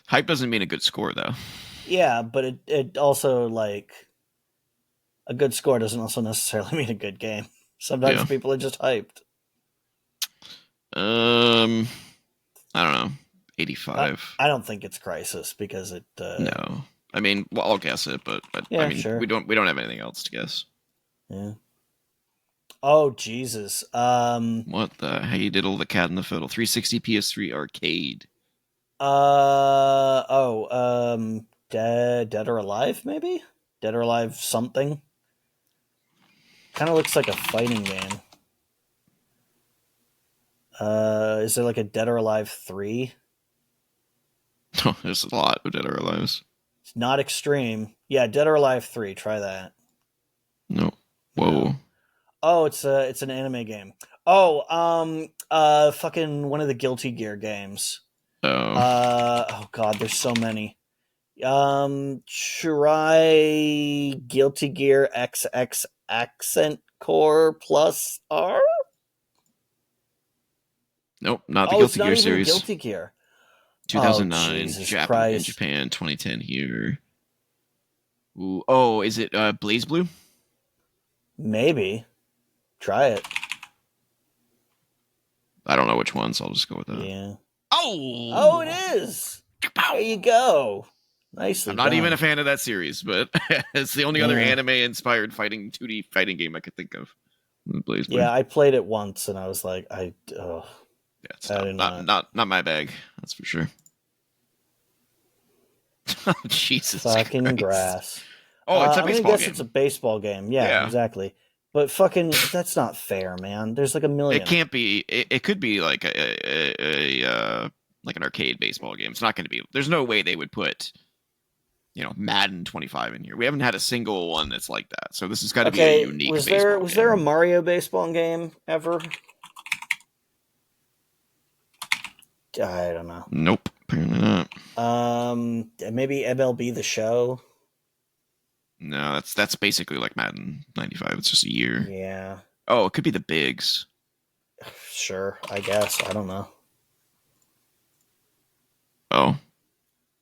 Hype doesn't mean a good score though. Yeah, but it also like a good score doesn't also necessarily mean a good game. Sometimes Yeah. people are just hyped. Um, I don't know. I, 85. I don't think it's Crisis because it. No. I mean, well, I'll guess it, but I Yeah, mean, sure. we don't have anything else to guess. Yeah. Oh Jesus. What the? Hey, diddle the cat in the fiddle. 360 PS3 arcade. Dead or Alive, maybe? Dead or Alive something. Kind of looks like a fighting game. Is there like a Dead or Alive 3? Oh, there's a lot of Dead or Alive. It's not extreme. Yeah, Dead or Alive 3. Try that. No. No. Whoa. Oh, it's an anime game. Oh, fucking one of the Guilty Gear games. Oh. Oh god, there's so many. Try Guilty Gear XX Accent Core Plus R. Nope, not the Oh, it's Guilty not Gear even series. Guilty Gear. Oh, 2009, Jesus In Christ. Japan, 2010 here. Ooh, oh, is it Blaze Blue? Maybe. Try it. I don't know which one, so I'll just go with that. Yeah. Oh, it Oh! is. There you go. Nicely I'm not done. even a fan of that series, but it's the only other Yeah. anime-inspired 2D fighting game I could think of. Blaze Blue. Yeah, I played it once and I was like, oh, Yeah, it's I did not. not my bag. That's for sure. Oh, Jesus Fucking Christ. grass. Oh, it's a I'm gonna baseball guess game. it's a baseball game. Yeah, Yeah. exactly. But fucking, that's not fair, man. There's like a million. It can't be. It could be like like an arcade baseball game. It's not going to be. There's no way they would put, Madden 25 in here. We haven't had a single one that's like that. So this has got to be a unique. Was baseball there a game. Mario baseball game ever? I don't know. Nope, apparently not. Maybe MLB The Show. No, that's basically like Madden 95. It's just a year. Yeah. Oh, it could be the Bigs. Sure, I guess. I don't know. Oh,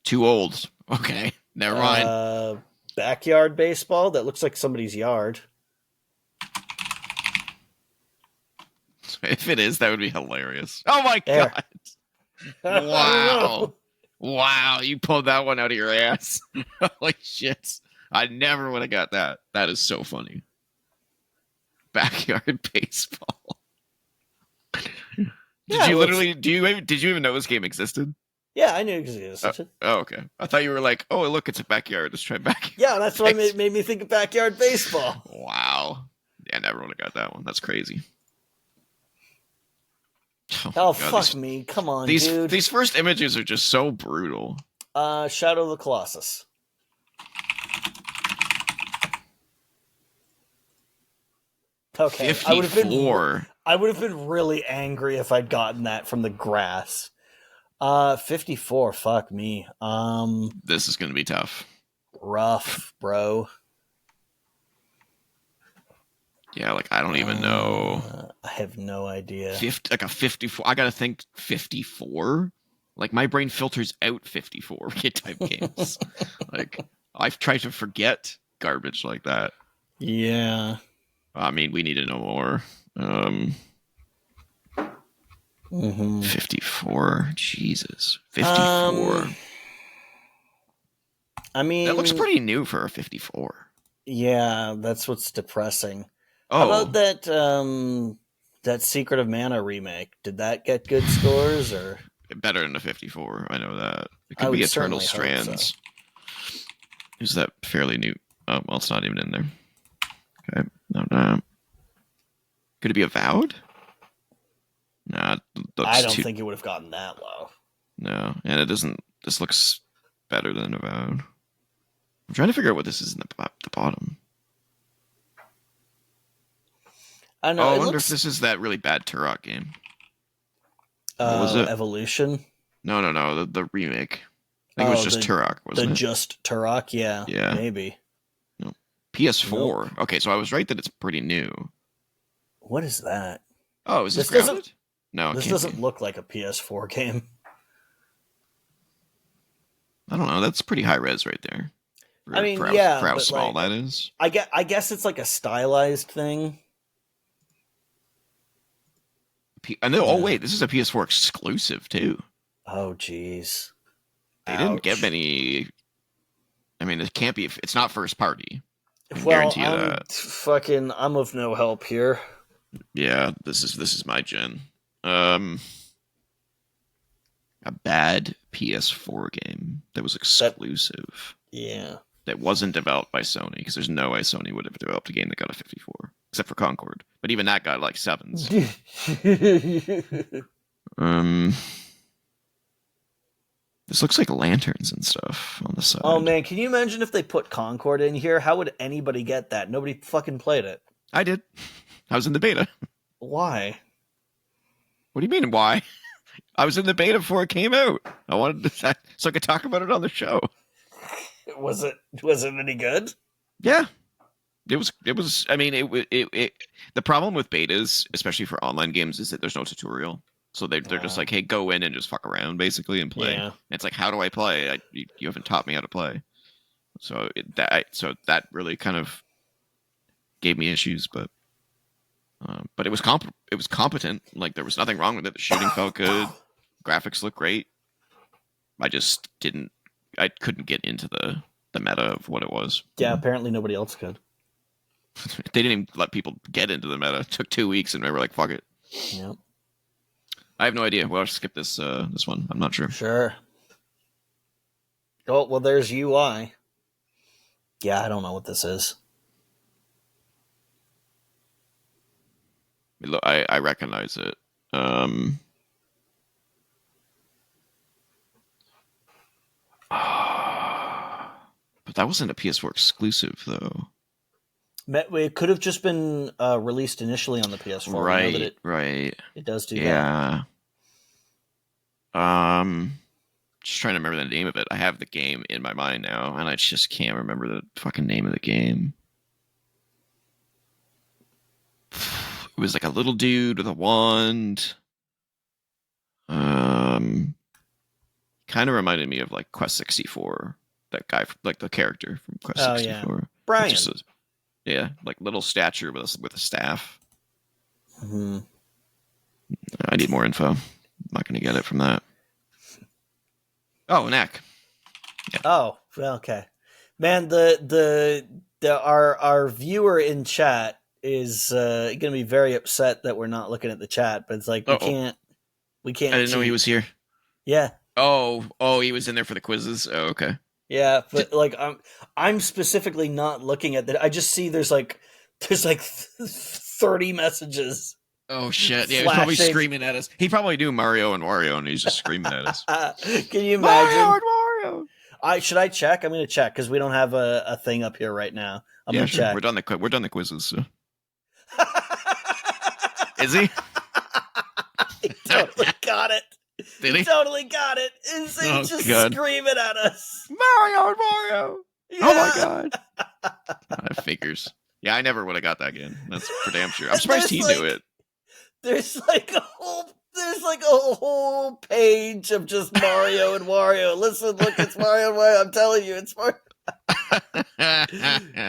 too old. Okay, never mind. Backyard baseball? That looks like somebody's yard. If it is, that would be hilarious. Oh my There. God. Wow. Wow, you pulled that one out of your ass. Holy shit. I never would have got that. That is so funny. Backyard baseball. Did you even know this game existed? Yeah, I knew it existed. Oh, okay. I thought you were like, oh, look, it's a backyard. Let's try backyard. Yeah, that's what made me think of backyard baseball. Wow. Yeah, I never would have got that one. That's crazy. Oh, God, fuck me. Come on, these, dude. These first images are just so brutal. Shadow of the Colossus. Okay, 54. I would have been really angry if I'd gotten that from the grass. 54. Fuck me. This is going to be tough. Rough, bro. Yeah, like I don't even know. I have no idea. 54. I gotta think 54. Like my brain filters out 54 type games. Like I've tried to forget garbage like that. Yeah. I mean, we need to know more. 54. Jesus. 54. I mean, that looks pretty new for a 54. Yeah, that's what's depressing. Oh. How about that Secret of Mana remake? Did that get good scores or better than a 54? I know that. It could be Eternal Strands. So. Is that fairly new? Oh, well, it's not even in there. Okay. No. Could it be Avowed? Nah, I don't think it would have gotten that low. No, and it doesn't. This looks better than Avowed. I'm trying to figure out what this is in the bottom. I know. I wonder if this is that really bad Turok game. What was it? Evolution? No. The remake. I think it was just Turok, wasn't it? Just Turok, yeah. Yeah. Maybe. No. PS4. Nope. Okay, so I was right that it's pretty new. What is that? Oh, is this grounded? No, this doesn't look like a PS4 game. I don't know. That's pretty high res right there. I mean, for how small that is. I guess it's like a stylized thing. I know. Oh wait, this is a PS4 exclusive too. Oh jeez. They didn't get many. I mean, it can't be. It's not first party. I can well, guarantee you that. I'm of no help here. Yeah, this is my gen. A bad PS4 game that was exclusive. That wasn't developed by Sony, because there's no way Sony would have developed a game that got a 54, except for Concord. But even that got like 7s. This looks like lanterns and stuff on the side. Oh man, can you imagine if they put Concord in here? How would anybody get that? Nobody fucking played it. I did. I was in the beta. Why? What do you mean, why? I was in the beta before it came out. I wanted to, so I could talk about it on the show. Was it any good? Yeah, it was. I mean, it. The problem with betas, especially for online games, is that there's no tutorial. So they're just like, hey, go in and just fuck around basically and play. Yeah. And it's like, how do I play? You haven't taught me how to play. So that really kind of gave me issues, but it was it was competent. Like there was nothing wrong with it. The shooting felt good, graphics looked great. I just didn't. I couldn't get into the meta of what it was. Yeah, apparently nobody else could. They didn't even let people get into the meta. It took 2 weeks, and they were like, "Fuck it." Yep. I have no idea. We'll have to skip this one. I'm not sure. Sure. Oh well, there's UI. Yeah, I don't know what this is. I recognize it. But that wasn't a PS4 exclusive, though. It could have just been released initially on the PS4. Right, right. It does do that. Yeah. Just trying to remember the name of it. I have the game in my mind now, and I just can't remember the fucking name of the game. It was like a little dude with a wand. Kind of reminded me of like Quest 64. That guy, like the character from Quest 64. Yeah. Brian. Yeah, like little stature with a staff. Mm-hmm. I need more info. I'm not going to get it from that. Oh, Knack. Yeah. Oh, well, okay. Man, our viewer in chat is going to be very upset that we're not looking at the chat, but it's like we can't. I didn't know he was here. Yeah. Oh, he was in there for the quizzes. Oh, okay. Yeah, but like I'm specifically not looking at that. I just see there's like 30 messages. Oh shit! Yeah, he's probably screaming at us. He probably knew Mario and Wario, and he's just screaming at us. Can you imagine? Mario and Wario. Should I check? I'm going to check because we don't have a thing up here right now. I'm going to check. We're done the quizzes. So. Is he? He totally got it. Did he? Totally got it. He's just screaming at us. Mario and Mario. Yeah. Oh my god. Figures. Yeah, I never would have got that game. That's for damn sure. I'm surprised he knew it. There's like a whole page of just Mario and Wario. Listen, look, it's Mario and Wario. I'm telling you, it's Mario.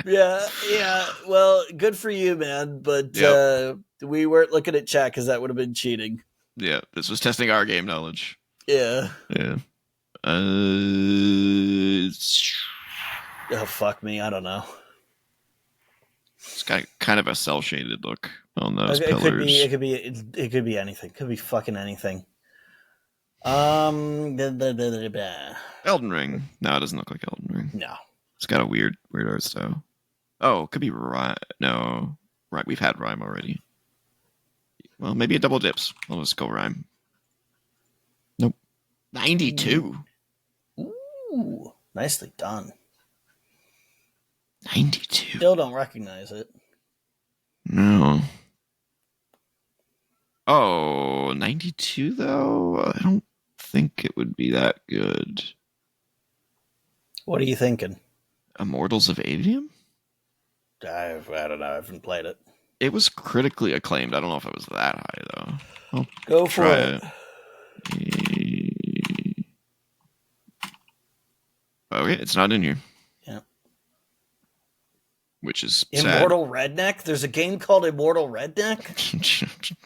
Yeah. Well, good for you, man. But we weren't looking at chat because that would have been cheating. Yeah, this was testing our game knowledge. Yeah. Yeah. Oh, fuck me. I don't know. It's got kind of a cell shaded look on those pillars. It could be anything. It could be fucking anything. Elden Ring. No, it doesn't look like Elden Ring. No. It's got a weird art style. Oh, it could be Rime. No. Right, we've had Rime already. Well, maybe a double dips. I'll just go Rime. Nope. 92. Ooh, nicely done. 92. Still don't recognize it. No. Oh, 92 though? I don't think it would be that good. What are you thinking? Immortals of Avium? I don't know. I haven't played it. It was critically acclaimed. I don't know if it was that high though. I'll go for it. Okay, it's not in here. Yeah. Which is Immortal Redneck? There's a game called Immortal Redneck?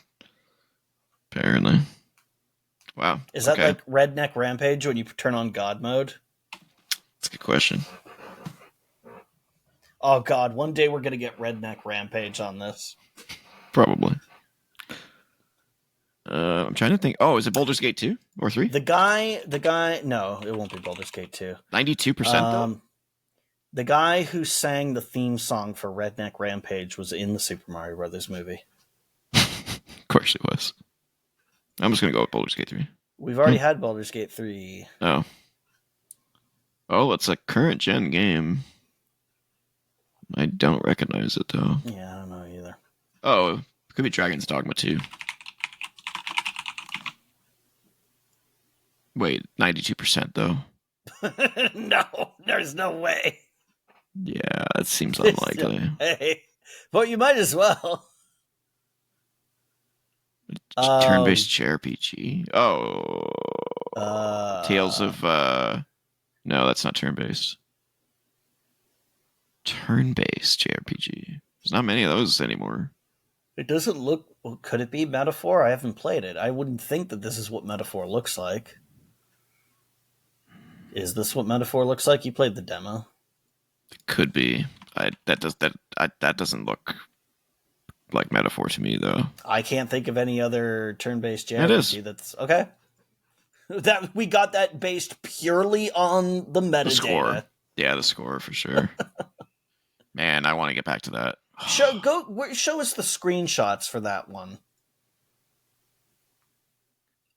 Apparently. Wow. Is that like Redneck Rampage when you turn on God mode? That's a good question. Oh god, one day we're gonna get Redneck Rampage on this. Probably. I'm trying to think. Oh, is it Baldur's Gate 2 or 3? The guy. No, it won't be Baldur's Gate 2. 92% though. The guy who sang the theme song for Redneck Rampage was in the Super Mario Brothers movie. Of course it was. I'm just gonna go with Baldur's Gate 3. We've already had Baldur's Gate 3. Oh, it's a current gen game. I don't recognize it though. Yeah, I don't know either. Oh, it could be Dragon's Dogma 2. Wait, 92% though. No, there's no way. Yeah, that seems There's no unlikely. way. Well, you might as well. Turn-based JRPG. Oh, Tales Uh, of no, that's not turn-based. Turn-based JRPG. There's not many of those anymore. it doesn't look. Well, could it be Metaphor? I haven't played it. I wouldn't think that this is what Metaphor looks like. Is this what Metaphor looks like? You played the demo. It could be. That doesn't look like Metaphor to me though. I can't think of any other turn-based It is. JRPG that's okay. That we got that based purely on the metadata. The score. Yeah, the score for sure. Man, I want to get back to that. Show us the screenshots for that one.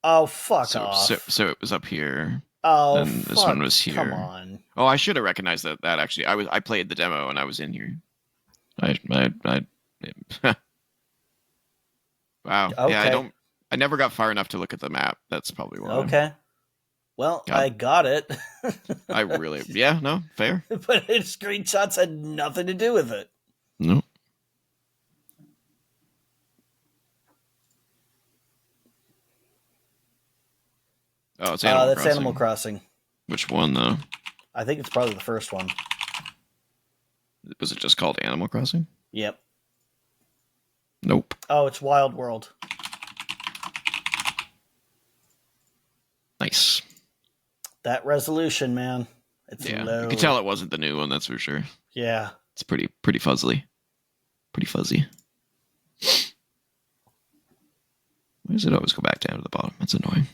Oh, fuck off. So it was up here. Oh, and this one was here. Come on. Oh, I should have recognized that actually. I played the demo and I was in here. Wow. Okay. Yeah, I never got far enough to look at the map. That's probably why. Okay. Well, I got it. Yeah, no, fair. But its screenshots had nothing to do with it. No. Oh, it's Animal that's Crossing. Animal Crossing. Which one though? I think it's probably the first one. Was it just called Animal Crossing? Yep. Nope. Oh, it's Wild World. Nice. That resolution, man. It's low. You can tell it wasn't the new one, that's for sure. Yeah. It's pretty fuzzy. Pretty fuzzy. Why does it always go back down to the bottom? That's annoying.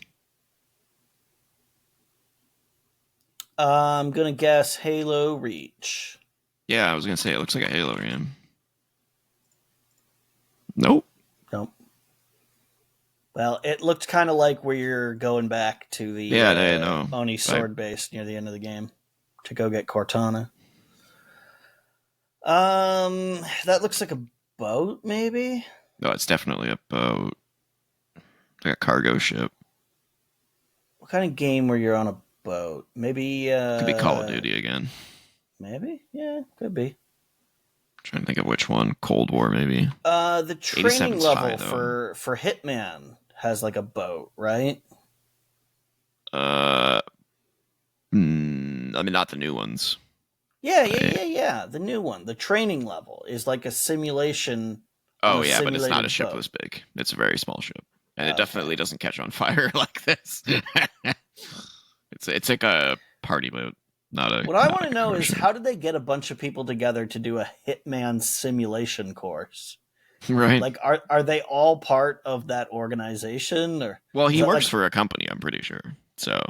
I'm gonna guess Halo Reach. Yeah, I was gonna say it looks like a Halo game. Nope. Nope. Well, it looked kind of like where you're going back to the Oni sword base near the end of the game to go get Cortana. That looks like a boat, maybe? No, it's definitely a boat. Like a cargo ship. What kind of game where you're on a boat? Maybe Could be Call of Duty again. Maybe? Yeah, could be. Trying to think of which one. Cold War, maybe. The training 87's level high, though. for Hitman has like a boat, right? I mean, not the new ones. Yeah. The new one, the training level, is like a simulation. Oh yeah, but it's not a ship this big. It's a very small ship, and it definitely doesn't catch on fire like this. It's like a party boat, not a. What I want to know is how did they get a bunch of people together to do a Hitman simulation course? Right. Like, are they all part of that organization? Or well, he works for a company, I'm pretty sure. So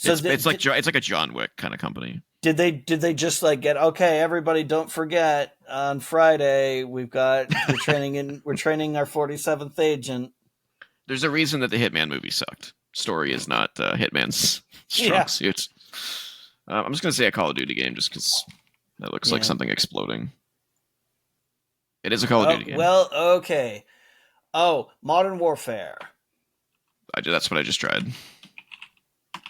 it's like a John Wick kind of company. Did they just like get okay? Everybody, don't forget on Friday we're training our 47th agent. There's a reason that the Hitman movie sucked. Story is not Hitman's strong suit. I'm just gonna say a Call of Duty game just because that looks like something exploding. It is a Call of Duty game. Well, okay. Oh, Modern Warfare. That's what I just tried.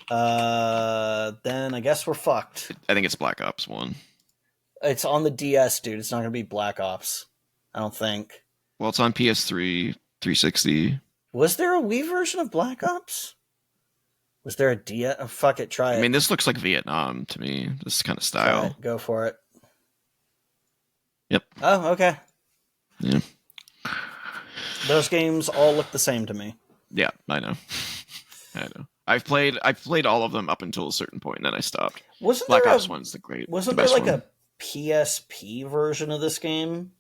Then I guess we're fucked. I think it's Black Ops 1. It's on the DS, dude. It's not gonna be Black Ops. I don't think. Well, it's on PS3, 360. Was there a Wii version of Black Ops? Was there a DS? Oh, fuck it, try it. I mean, this looks like Vietnam to me. This kind of style. Go for it. Yep. Oh, okay. Yeah. Those games all look the same to me. Yeah, I know. I've played all of them up until a certain point, and then I stopped. Black Ops 1's the great. Wasn't there like a PSP version of this game?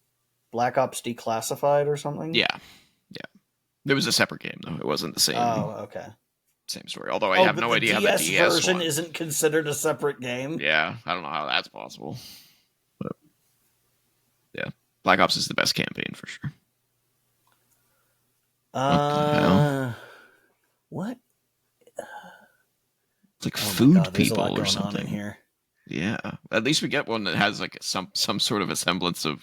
Black Ops Declassified or something? Yeah. There was a separate game though. It wasn't the same. Oh, okay. Same story. Although I have no idea how the DS version isn't considered a separate game. Yeah, I don't know how that's possible. But yeah, Black Ops is the best campaign for sure. What the hell? What? It's like food There's a lot people or going something on in here. Yeah, at least we get one that has like some sort of a semblance of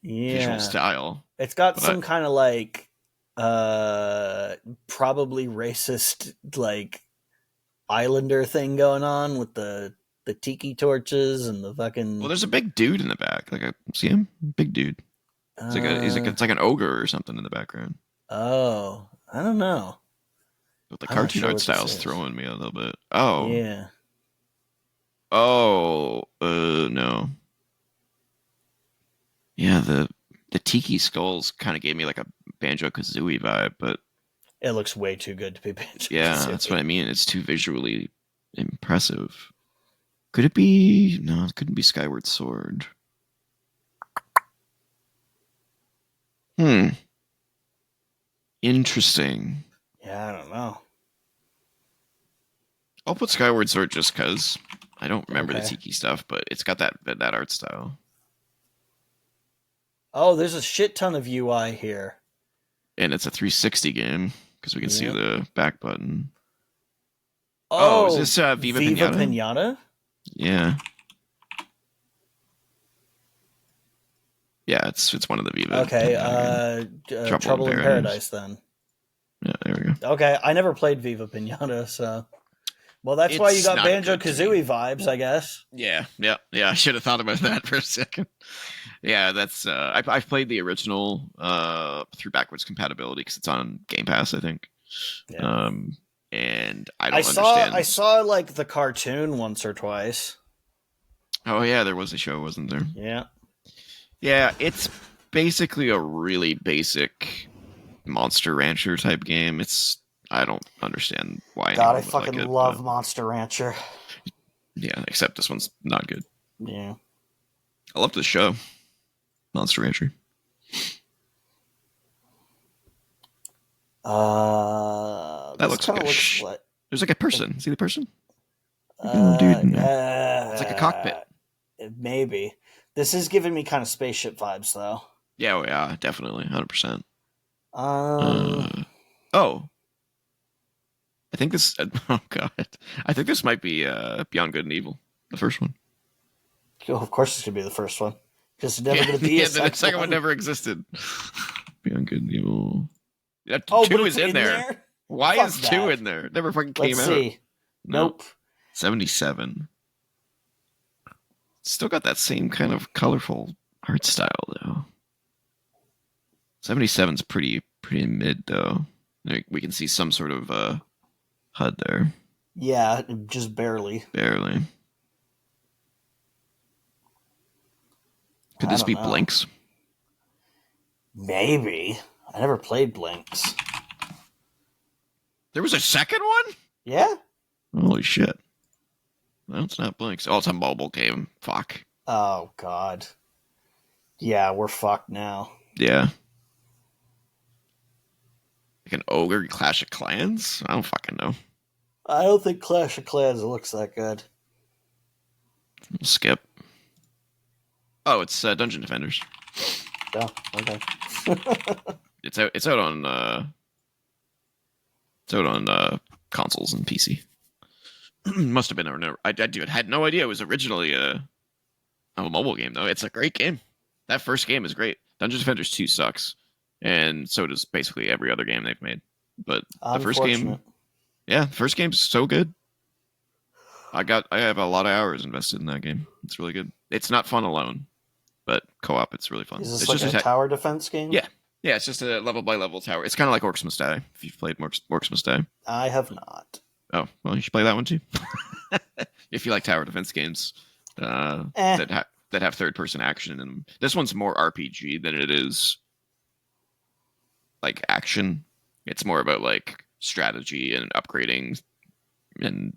visual style. It's got some kind of like probably racist like Islander thing going on with the tiki torches and the Well, fucking. there's a big dude in the back. Like, see him? Big dude. Uh, It's like an ogre or something in the background. oh, I don't know. But the I'm not cartoon sure art what this style's is. throwing me a little bit. Oh, Yeah. no. Yeah, the tiki skulls kind of gave me like a Banjo Kazooie vibe, but It looks way too good to be yeah, that's what Banjo-Kazooie. I mean. It's too visually impressive. Could it be? No, it couldn't be Skyward Sword. Hmm. Interesting. Yeah, I don't know. I'll put Skyward Sword just because I don't remember the Okay. tiki stuff, but it's got that art style, Oh, there's a shit ton of UI here. and it's a 360 game because we can see Yeah. the back button. Oh, is Oh, this Viva Viva Pinata? Pinata? Yeah, yeah. It's one of the Viva Okay, Pinata games. Trouble in Trouble in Paradise. Paradise then. Yeah, there we go. Okay, I never played Viva Pinata, so. Well, that's why you It's got not Banjo good to me. Kazooie vibes, I guess. Yeah, yeah, yeah. I should have thought about that for a second. Yeah, that's I've played the original through backwards compatibility because it's on Game Pass, I think. Yeah. Um, and I I don't saw I understand. saw like the cartoon once or twice. Oh yeah, there was a show, wasn't there? Yeah. Yeah, it's basically a really basic Monster Rancher type game. It's I don't understand why God, I anyone would like fucking it, love but Monster Rancher. yeah, except this one's not good. Yeah. I love the show, Monster Rancher. That This looks kind like of looks like there's like a person. See the person? Like a little dude in there. It's like a cockpit. maybe. This is giving me kind of spaceship vibes though. Yeah, oh, yeah, definitely, 100%. Um, Uh, oh, I think this. Oh god, I think this might be Beyond Good and Evil, the first one. oh, of course it's gonna be the first one because it's never Yeah, gonna be yeah, a the second second one. one never existed. Beyond Good and Evil. Yeah, Oh, but two it's is in in there. there. Why Fuck is two that. in there? It never fucking came Let's out. see. No, Nope. 77. Still got that same kind of colorful art style though. 77's pretty mid though. Like, we can see some sort of HUD there, Yeah, just barely. barely. Could I this don't be know. Blinks? Maybe. I never played Blinks. There was a second one? Yeah. Holy shit! Well, it's not Blinks. Oh, it's a mobile game. Fuck. Oh God. Yeah, we're fucked now. Yeah. Like an ogre Clash of Clans? I don't fucking know. I don't think Clash of Clans looks that good. We'll skip. Oh, it's Dungeon Defenders. Oh, okay. It's out. It's out on. It's out on consoles and PC. Must have been. I had no idea it was originally a mobile game though. It's a great game. That first game is great. Dungeon Defenders 2 sucks, and so does basically every other game they've made. But the first Unfortunate. game, yeah, the first game's so good. I have a lot of hours invested in that game. It's really good. It's not fun alone, but co-op it's really fun. Is this It's like just a tower defense game? yeah, yeah. It's just a level by level tower. It's kind of like Orcs Must Die. If you've played Orcs Must Die. I have not. Oh well, you should play that one too. If you like tower defense games Eh. that have third person action in them. This one's more RPG than it is like action. It's more about like strategy and upgrading and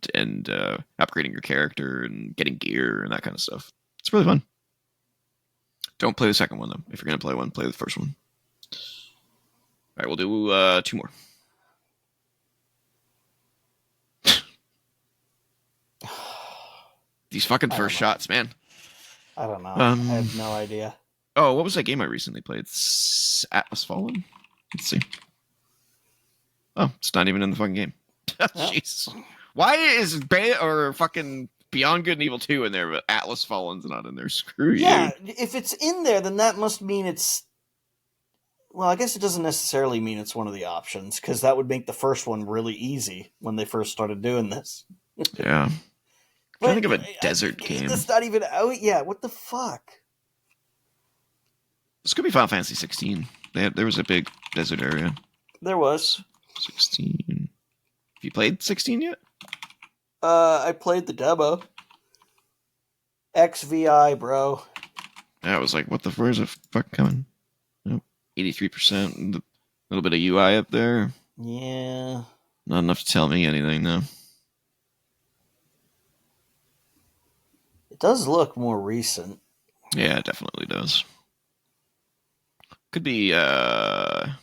upgrading your character and getting gear and that kind of stuff. It's really fun. Don't play the second one though. If you're gonna play one, play the first one. All right, we'll do 2 more. These fucking first shots, man. I don't know. I have no idea. Oh, what was that game I recently played? Atlas Fallen? Let's see. Oh, it's not even in the fucking game. Jeez. Why is fucking Beyond Good and Evil 2 in there, but Atlas Fallen's not in there? Screw you. Yeah, if it's in there, then that must mean it's Well, I guess it doesn't necessarily mean it's one of the options, because that would make the first one really easy when they first started doing this. Yeah. I'm trying to But think of a desert game. that's not even out yet. What the fuck? This could be Final Fantasy 16. There was a big desert area. There was. 16. Have you played 16 yet? I played the demo. XVI, bro. Yeah, I was like, what the where's the fuck coming? Nope. 83%. A little bit of UI up there. Yeah. Not enough to tell me anything, though. It does look more recent. Yeah, it definitely does. Could be, no,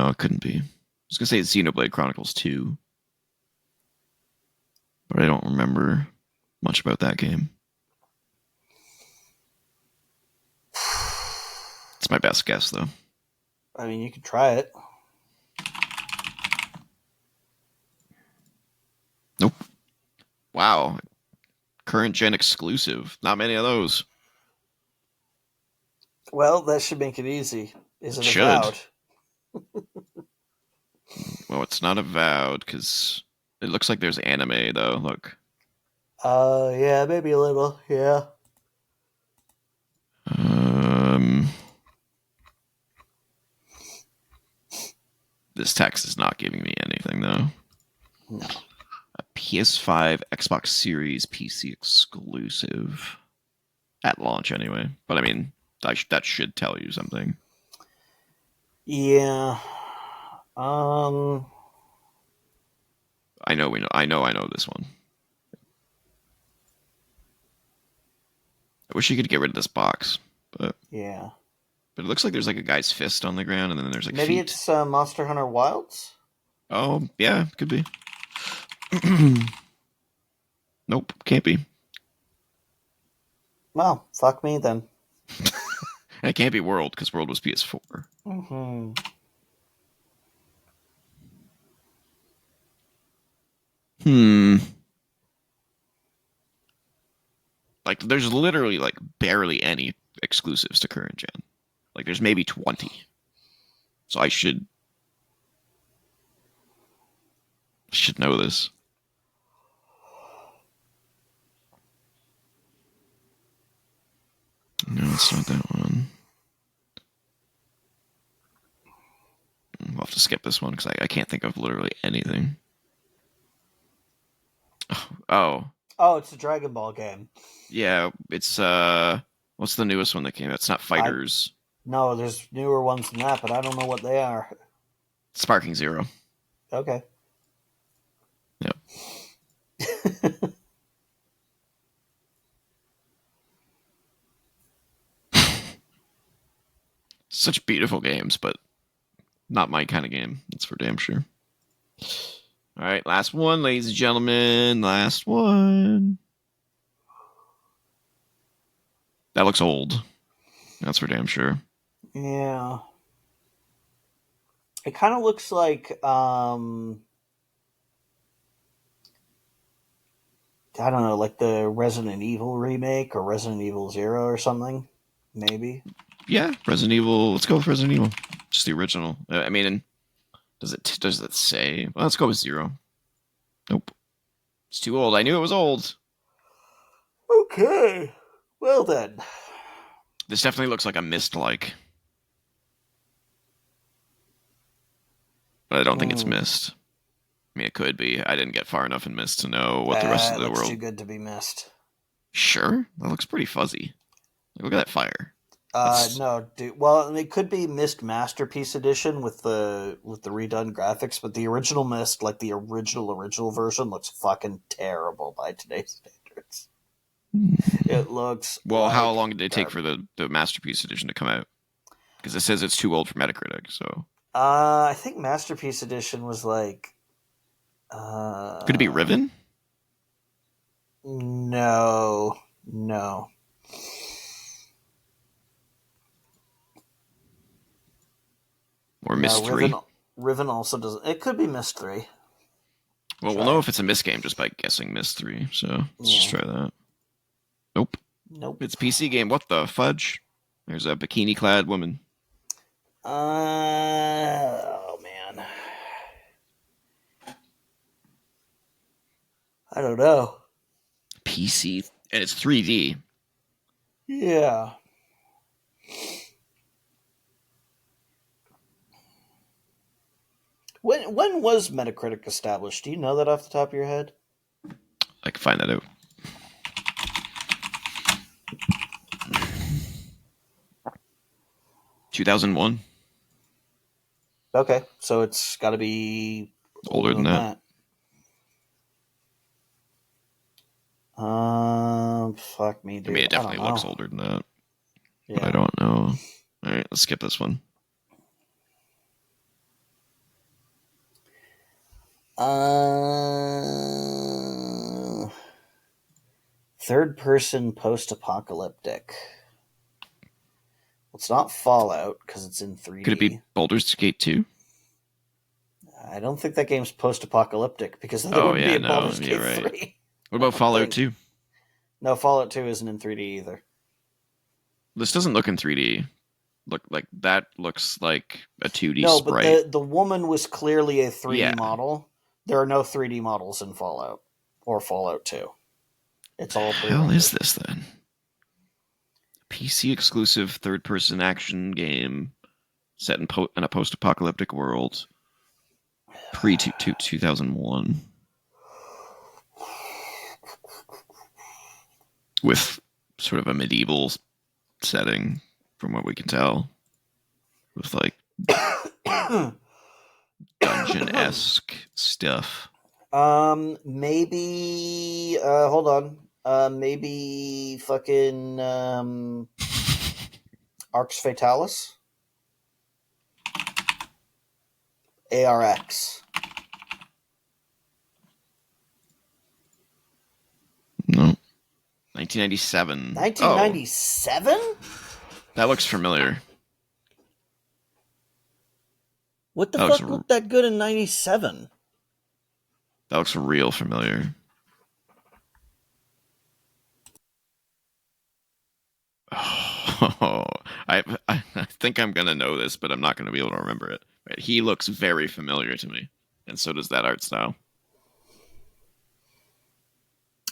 it couldn't be. I was gonna say it's Xenoblade Chronicles 2, but I don't remember much about that game. It's my best guess, though. I mean, you could try it. Nope. Wow. Current gen exclusive. Not many of those. Well, that should make it easy. Is it Should. Avowed? Well, it's not Avowed because it looks like there's anime, though. Look. Yeah, maybe a little. Yeah. This text is not giving me anything, though. No. A PS5, Xbox Series, PC exclusive. At launch, anyway. But I mean, that should tell you something. Yeah. I know this one. I wish you could get rid of this box, but Yeah. it looks like there's like a guy's fist on the ground, and then there's like Maybe feet. it's Monster Hunter Wilds? Oh, yeah, could be. Nope, can't be. Well, fuck me then. It can't be World because World was PS4. Mm-hmm. Like, there's literally like barely any exclusives to current gen. Like, there's maybe 20. So I should know this. No, it's not that one. We'll have to skip this one because I can't think of literally anything. Oh. Oh, it's a Dragon Ball game. Yeah, it's what's the newest one that came out? It's not Fighters. No, there's newer ones than that, but I don't know what they are. Sparking Zero. Okay. Yep. Such beautiful games, but not my kind of game. That's for damn sure. All right, last one, ladies and gentlemen. Last one. That looks old. That's for damn sure. Yeah. It kind of looks like I don't know, like the Resident Evil remake or Resident Evil 0 or something. Maybe. Yeah, Resident Evil. Let's go with Resident Evil. Just the original. I mean, does it say? Well, let's go with 0. Nope. It's too old. I knew it was old. Okay. Well then. This definitely looks like a Myst-like. But I don't think it's Myst. I mean, it could be. I didn't get far enough in Myst to know what the rest of the looks world. too good to be missed. Sure, that looks pretty fuzzy. Look at that fire. No, dude. Well, it could be Myst Masterpiece Edition with the redone graphics, but the original Myst, like the original version, looks fucking terrible by today's standards. It looks. Well, like how long did it take for the Masterpiece Edition to come out? Because it says it's too old for Metacritic. So. I think Masterpiece Edition was like. Could it be Riven? No. Or Myst 3? Riven also doesn't. It could be Myst 3. Well, we'll know if it's a Myst game just by guessing Myst 3. So let's just try that. Nope. Nope. It's a PC game. What the fudge? There's a bikini-clad woman. Oh man, I don't know. PC, and it's 3D. Yeah. When was Metacritic established? Do you know that off the top of your head? I can find that out. 2001. Okay, so it's got to be Older than that. Fuck me, dude. I mean, it definitely I don't looks know. older than that, but Yeah. I don't know. All right, let's skip this one. Third person post apocalyptic. It's not Fallout because it's in 3D. Could it be Baldur's Gate 2? I don't think that game's post apocalyptic because then there Oh, wouldn't yeah, be a no, Baldur's you're Gate right. 3. What about Fallout 2? No, Fallout 2 isn't in 3D either. This doesn't look in 3D. Look like that looks like a 2D No, sprite. but the woman was clearly a 3D Yeah. model. There are no 3D models in Fallout or Fallout 2. It's all What the hell pre-rendered. is this then? PC exclusive third person action game set in a post apocalyptic world pre 2001 with sort of a medieval setting from what we can tell with like dungeon-esque stuff. Maybe hold on. Maybe fucking Arx Fatalis? ARX. No. 1997. 1997? Oh, that looks familiar. What the fuck looked that good in 97? That looks real familiar. Oh, I think I'm gonna know this, but I'm not gonna be able to remember it. Right? He looks very familiar to me, and so does that art style.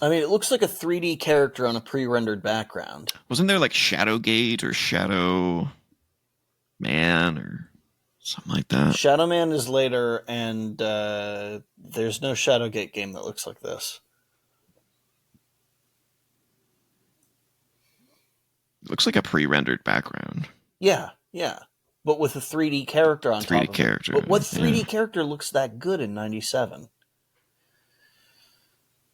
I mean, it looks like a 3D character on a pre-rendered background. Wasn't there like Shadowgate or Shadow Man or something like that? Shadow Man is later, and there's no Shadowgate game that looks like this. It looks like a pre-rendered background. Yeah, but with a 3D character on 3D top character. of it. But what 3D character looks that good in 97?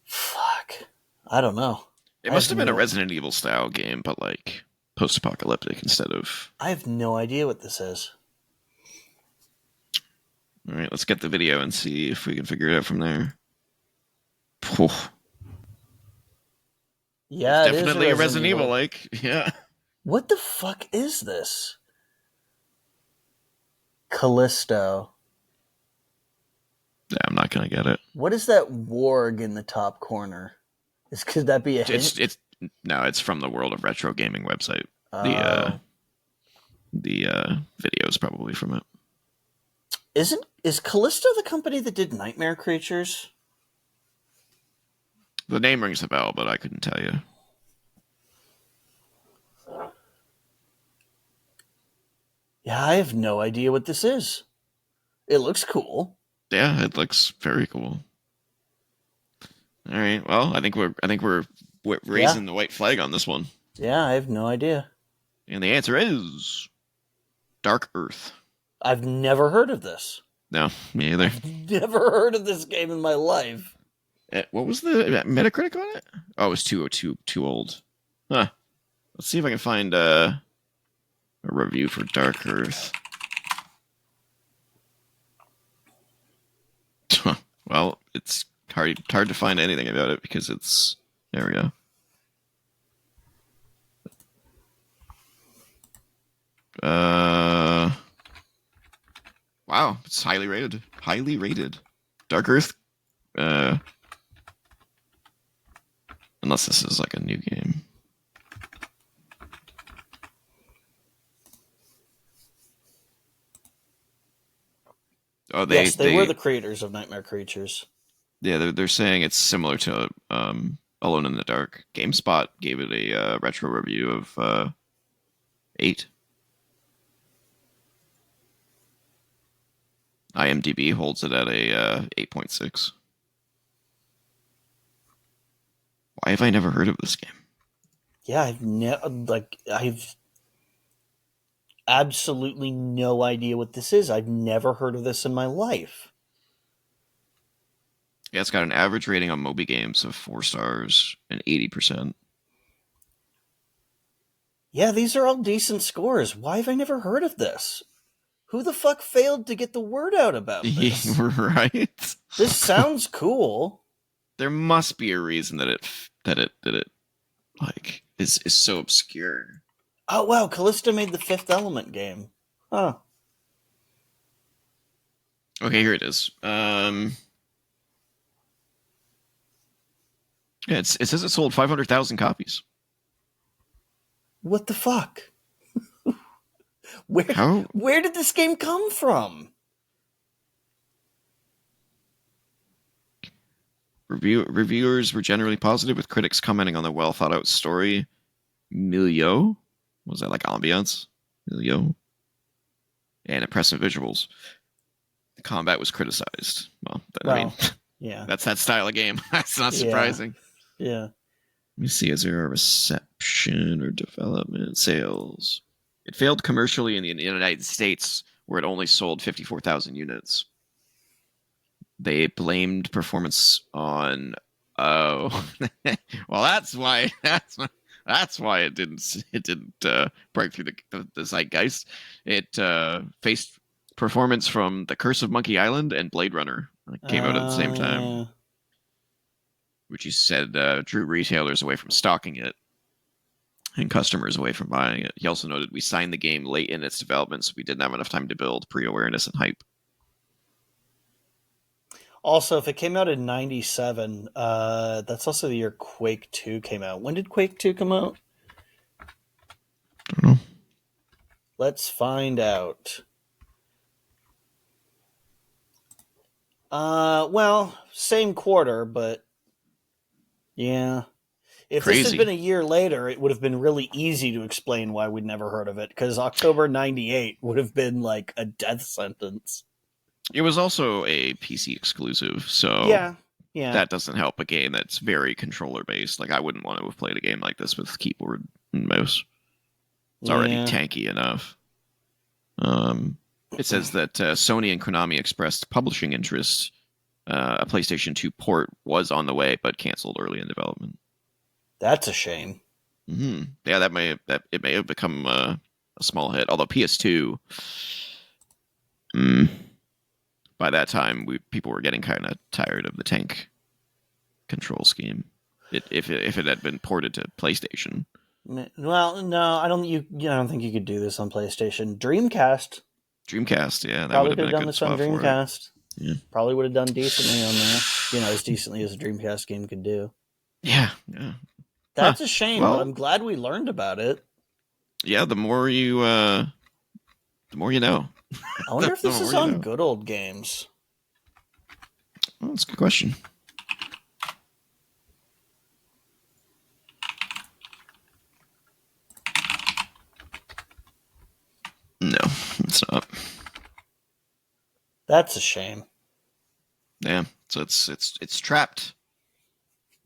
Fuck. I don't know. It must have been a Resident Evil style game, but like post-apocalyptic instead of... I have no idea what this is. All right, let's get the video and see if we can figure it out from there. Poof. Yeah, it's definitely a Resident Evil like. Yeah. What the fuck is this? Callisto. Yeah, I'm not gonna get it. What is that warg in the top corner? Could that be a hint? It's from the World of Retro Gaming website. The video is probably from it. Is Callisto the company that did Nightmare Creatures? The name rings a bell, but I couldn't tell you. Yeah, I have no idea what this is. It looks cool. Yeah, it looks very cool. All right, well, I think we're raising the white flag on this one. Yeah, I have no idea. And the answer is Dark Earth. I've never heard of this. No, me either. I've never heard of this game in my life. What was the Metacritic on it? Oh, it was too old. Huh. Let's see if I can find a review for Dark Earth. Well, it's hard to find anything about it because it's... There we go. Wow, it's highly rated. Highly rated. Dark Earth. Unless this is like a new game. Oh, Yes, they were the creators of Nightmare Creatures. yeah, they're saying it's similar to Alone in the Dark. GameSpot gave it a retro review of 8. IMDb holds it at a 8.6. Why have I never heard of this game? Yeah, I've absolutely no idea what this is. I've never heard of this in my life. Yeah, it's got an average rating on Moby Games of 4 stars and 80%. Yeah, these are all decent scores. Why have I never heard of this? Who the fuck failed to get the word out about this? Right? This sounds cool. There must be a reason that it like is so obscure. Oh wow, Callisto made the Fifth Element game. Huh. Okay, here it is. Yeah, it says it sold 500,000 copies. What the fuck? Where How? where did this game come from? Reviewers were generally positive, with critics commenting on the well thought out story. Milieu? Was that like ambiance? Milieu? And impressive visuals. The combat was criticized. Well, I mean, yeah. that's that style of game. That's not surprising. Yeah. Let me see, is there a reception or development sales? It failed commercially in the United States, where it only sold 54,000 units. They blamed performance on well, that's why it didn't break through the zeitgeist. It faced performance from The Curse of Monkey Island and Blade Runner. It came out at the same time, which he said drew retailers away from stocking it and customers away from buying it. He also noted, we signed the game late in its development, so we didn't have enough time to build pre-awareness and hype. Also, if it came out in 97, that's also the year Quake 2 came out. When did Quake 2 come out? I don't know. Let's find out. Well, same quarter, but yeah. If Crazy. this had been a year later, it would have been really easy to explain why we'd never heard of it, because October 98 would have been like a death sentence. It was also a PC exclusive, so yeah, that doesn't help a game that's very controller based. Like, I wouldn't want to have played a game like this with keyboard and mouse. It's already tanky enough. It says that Sony and Konami expressed publishing interest. A PlayStation 2 port was on the way, but canceled early in development. That's a shame. Mm-hmm. Yeah, it may have become a small hit. Although PS2, by that time, people were getting kind of tired of the tank control scheme. If it had been ported to PlayStation. Well, no, I don't think you could do this on PlayStation. Dreamcast, yeah, that probably would have been a done good this on spot for it. Dreamcast. Yeah. Probably would have done decently on there. As decently as a Dreamcast game could do. Yeah. That's a shame, but I'm glad we learned about it. Yeah, the more you know. I wonder if this is on Good Old Games. Well, that's a good question. No, it's not. That's a shame. Yeah, so it's trapped.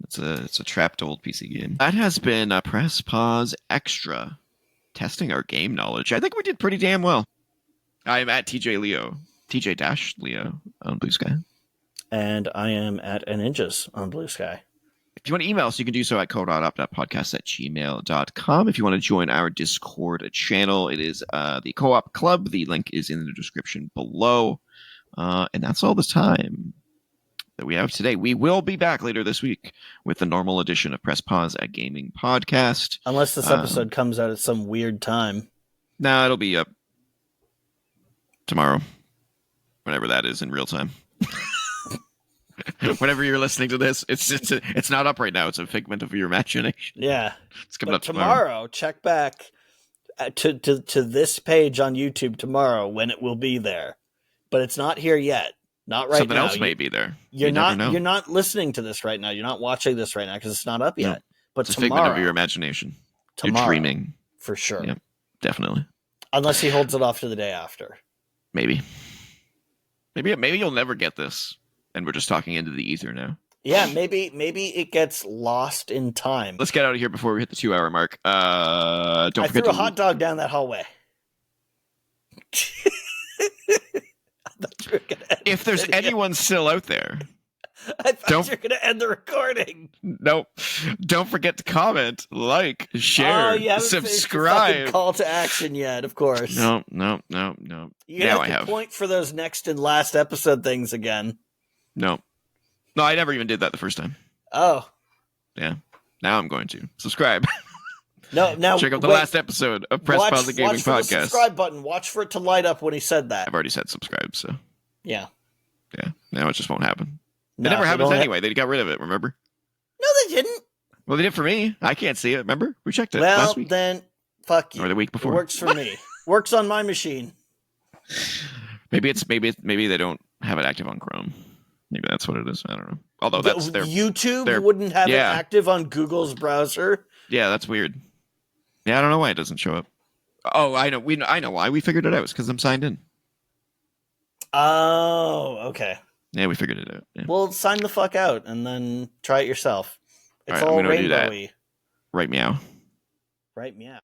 It's a trapped old PC game. That has been a Press Pause Extra, testing our game knowledge. I think we did pretty damn well. I'm at TJ Leo on BlueSky. And I am at Ninjas on BlueSky. If you want to email us, you can do so at co.op.podcast@gmail.com. If you want to join our Discord channel, it is the Co-op Club. The link is in the description below. And that's all the time that we have today. We will be back later this week with the normal edition of Press Pause, a gaming podcast. Unless this episode comes out at some weird time. No, it'll be up tomorrow, whenever that is in real time. Whenever you're listening to this, it's not up right now. It's a figment of your imagination. Yeah, it's coming up tomorrow. Check back to this page on YouTube tomorrow when it will be there. but it's not here yet. Not right Something now. else may be there. You're You never not. know. You're not listening to this right now. You're not watching this right now because it's not up No. yet. But It's a tomorrow, figment of your imagination. You're dreaming. for sure. Yep, definitely. Unless he holds it off to the day after. Maybe you'll never get this, and we're just talking into the ether now. Yeah, maybe it gets lost in time. Let's get out of here before we hit the 2-hour mark. Don't I forget threw to a hot dog down that hallway. I thought you were gonna end If the there's video. anyone still out there, I thought don't- you were going to end the recording. nope. Don't forget to comment, like, share, Oh, you haven't finished your subscribe. fucking call to action yet, of course. No. You Now have I to have. point for those next and last episode things again. No, I never even did that the first time. Oh. Yeah. Now I'm going to subscribe. No, now Check out the wait. last episode of Press Pause the Gaming watch for the Podcast. subscribe button. Watch for it to light up when he said that. I've already said subscribe, so Yeah. yeah. Now it just won't happen. No, It never they happens don't anyway. They got rid of it, remember? No, they didn't. Well, they did for me. I can't see it, remember? We checked it Well, last week. then, fuck you. Or the week before. It works for me. Works on my machine. Maybe they don't have it active on Chrome. Maybe that's what it is. I don't know. Although that's YouTube wouldn't have it yeah. active on Google's browser. Yeah, that's weird. Yeah, I don't know why it doesn't show up. Oh, I know. I know why. We figured it out. It's because I'm signed in. Oh, okay. Yeah, we figured it out. Yeah. Well, sign the fuck out and then try it yourself. It's All right, all I'm gonna do that. rainbowy. Right, meow. Right, meow.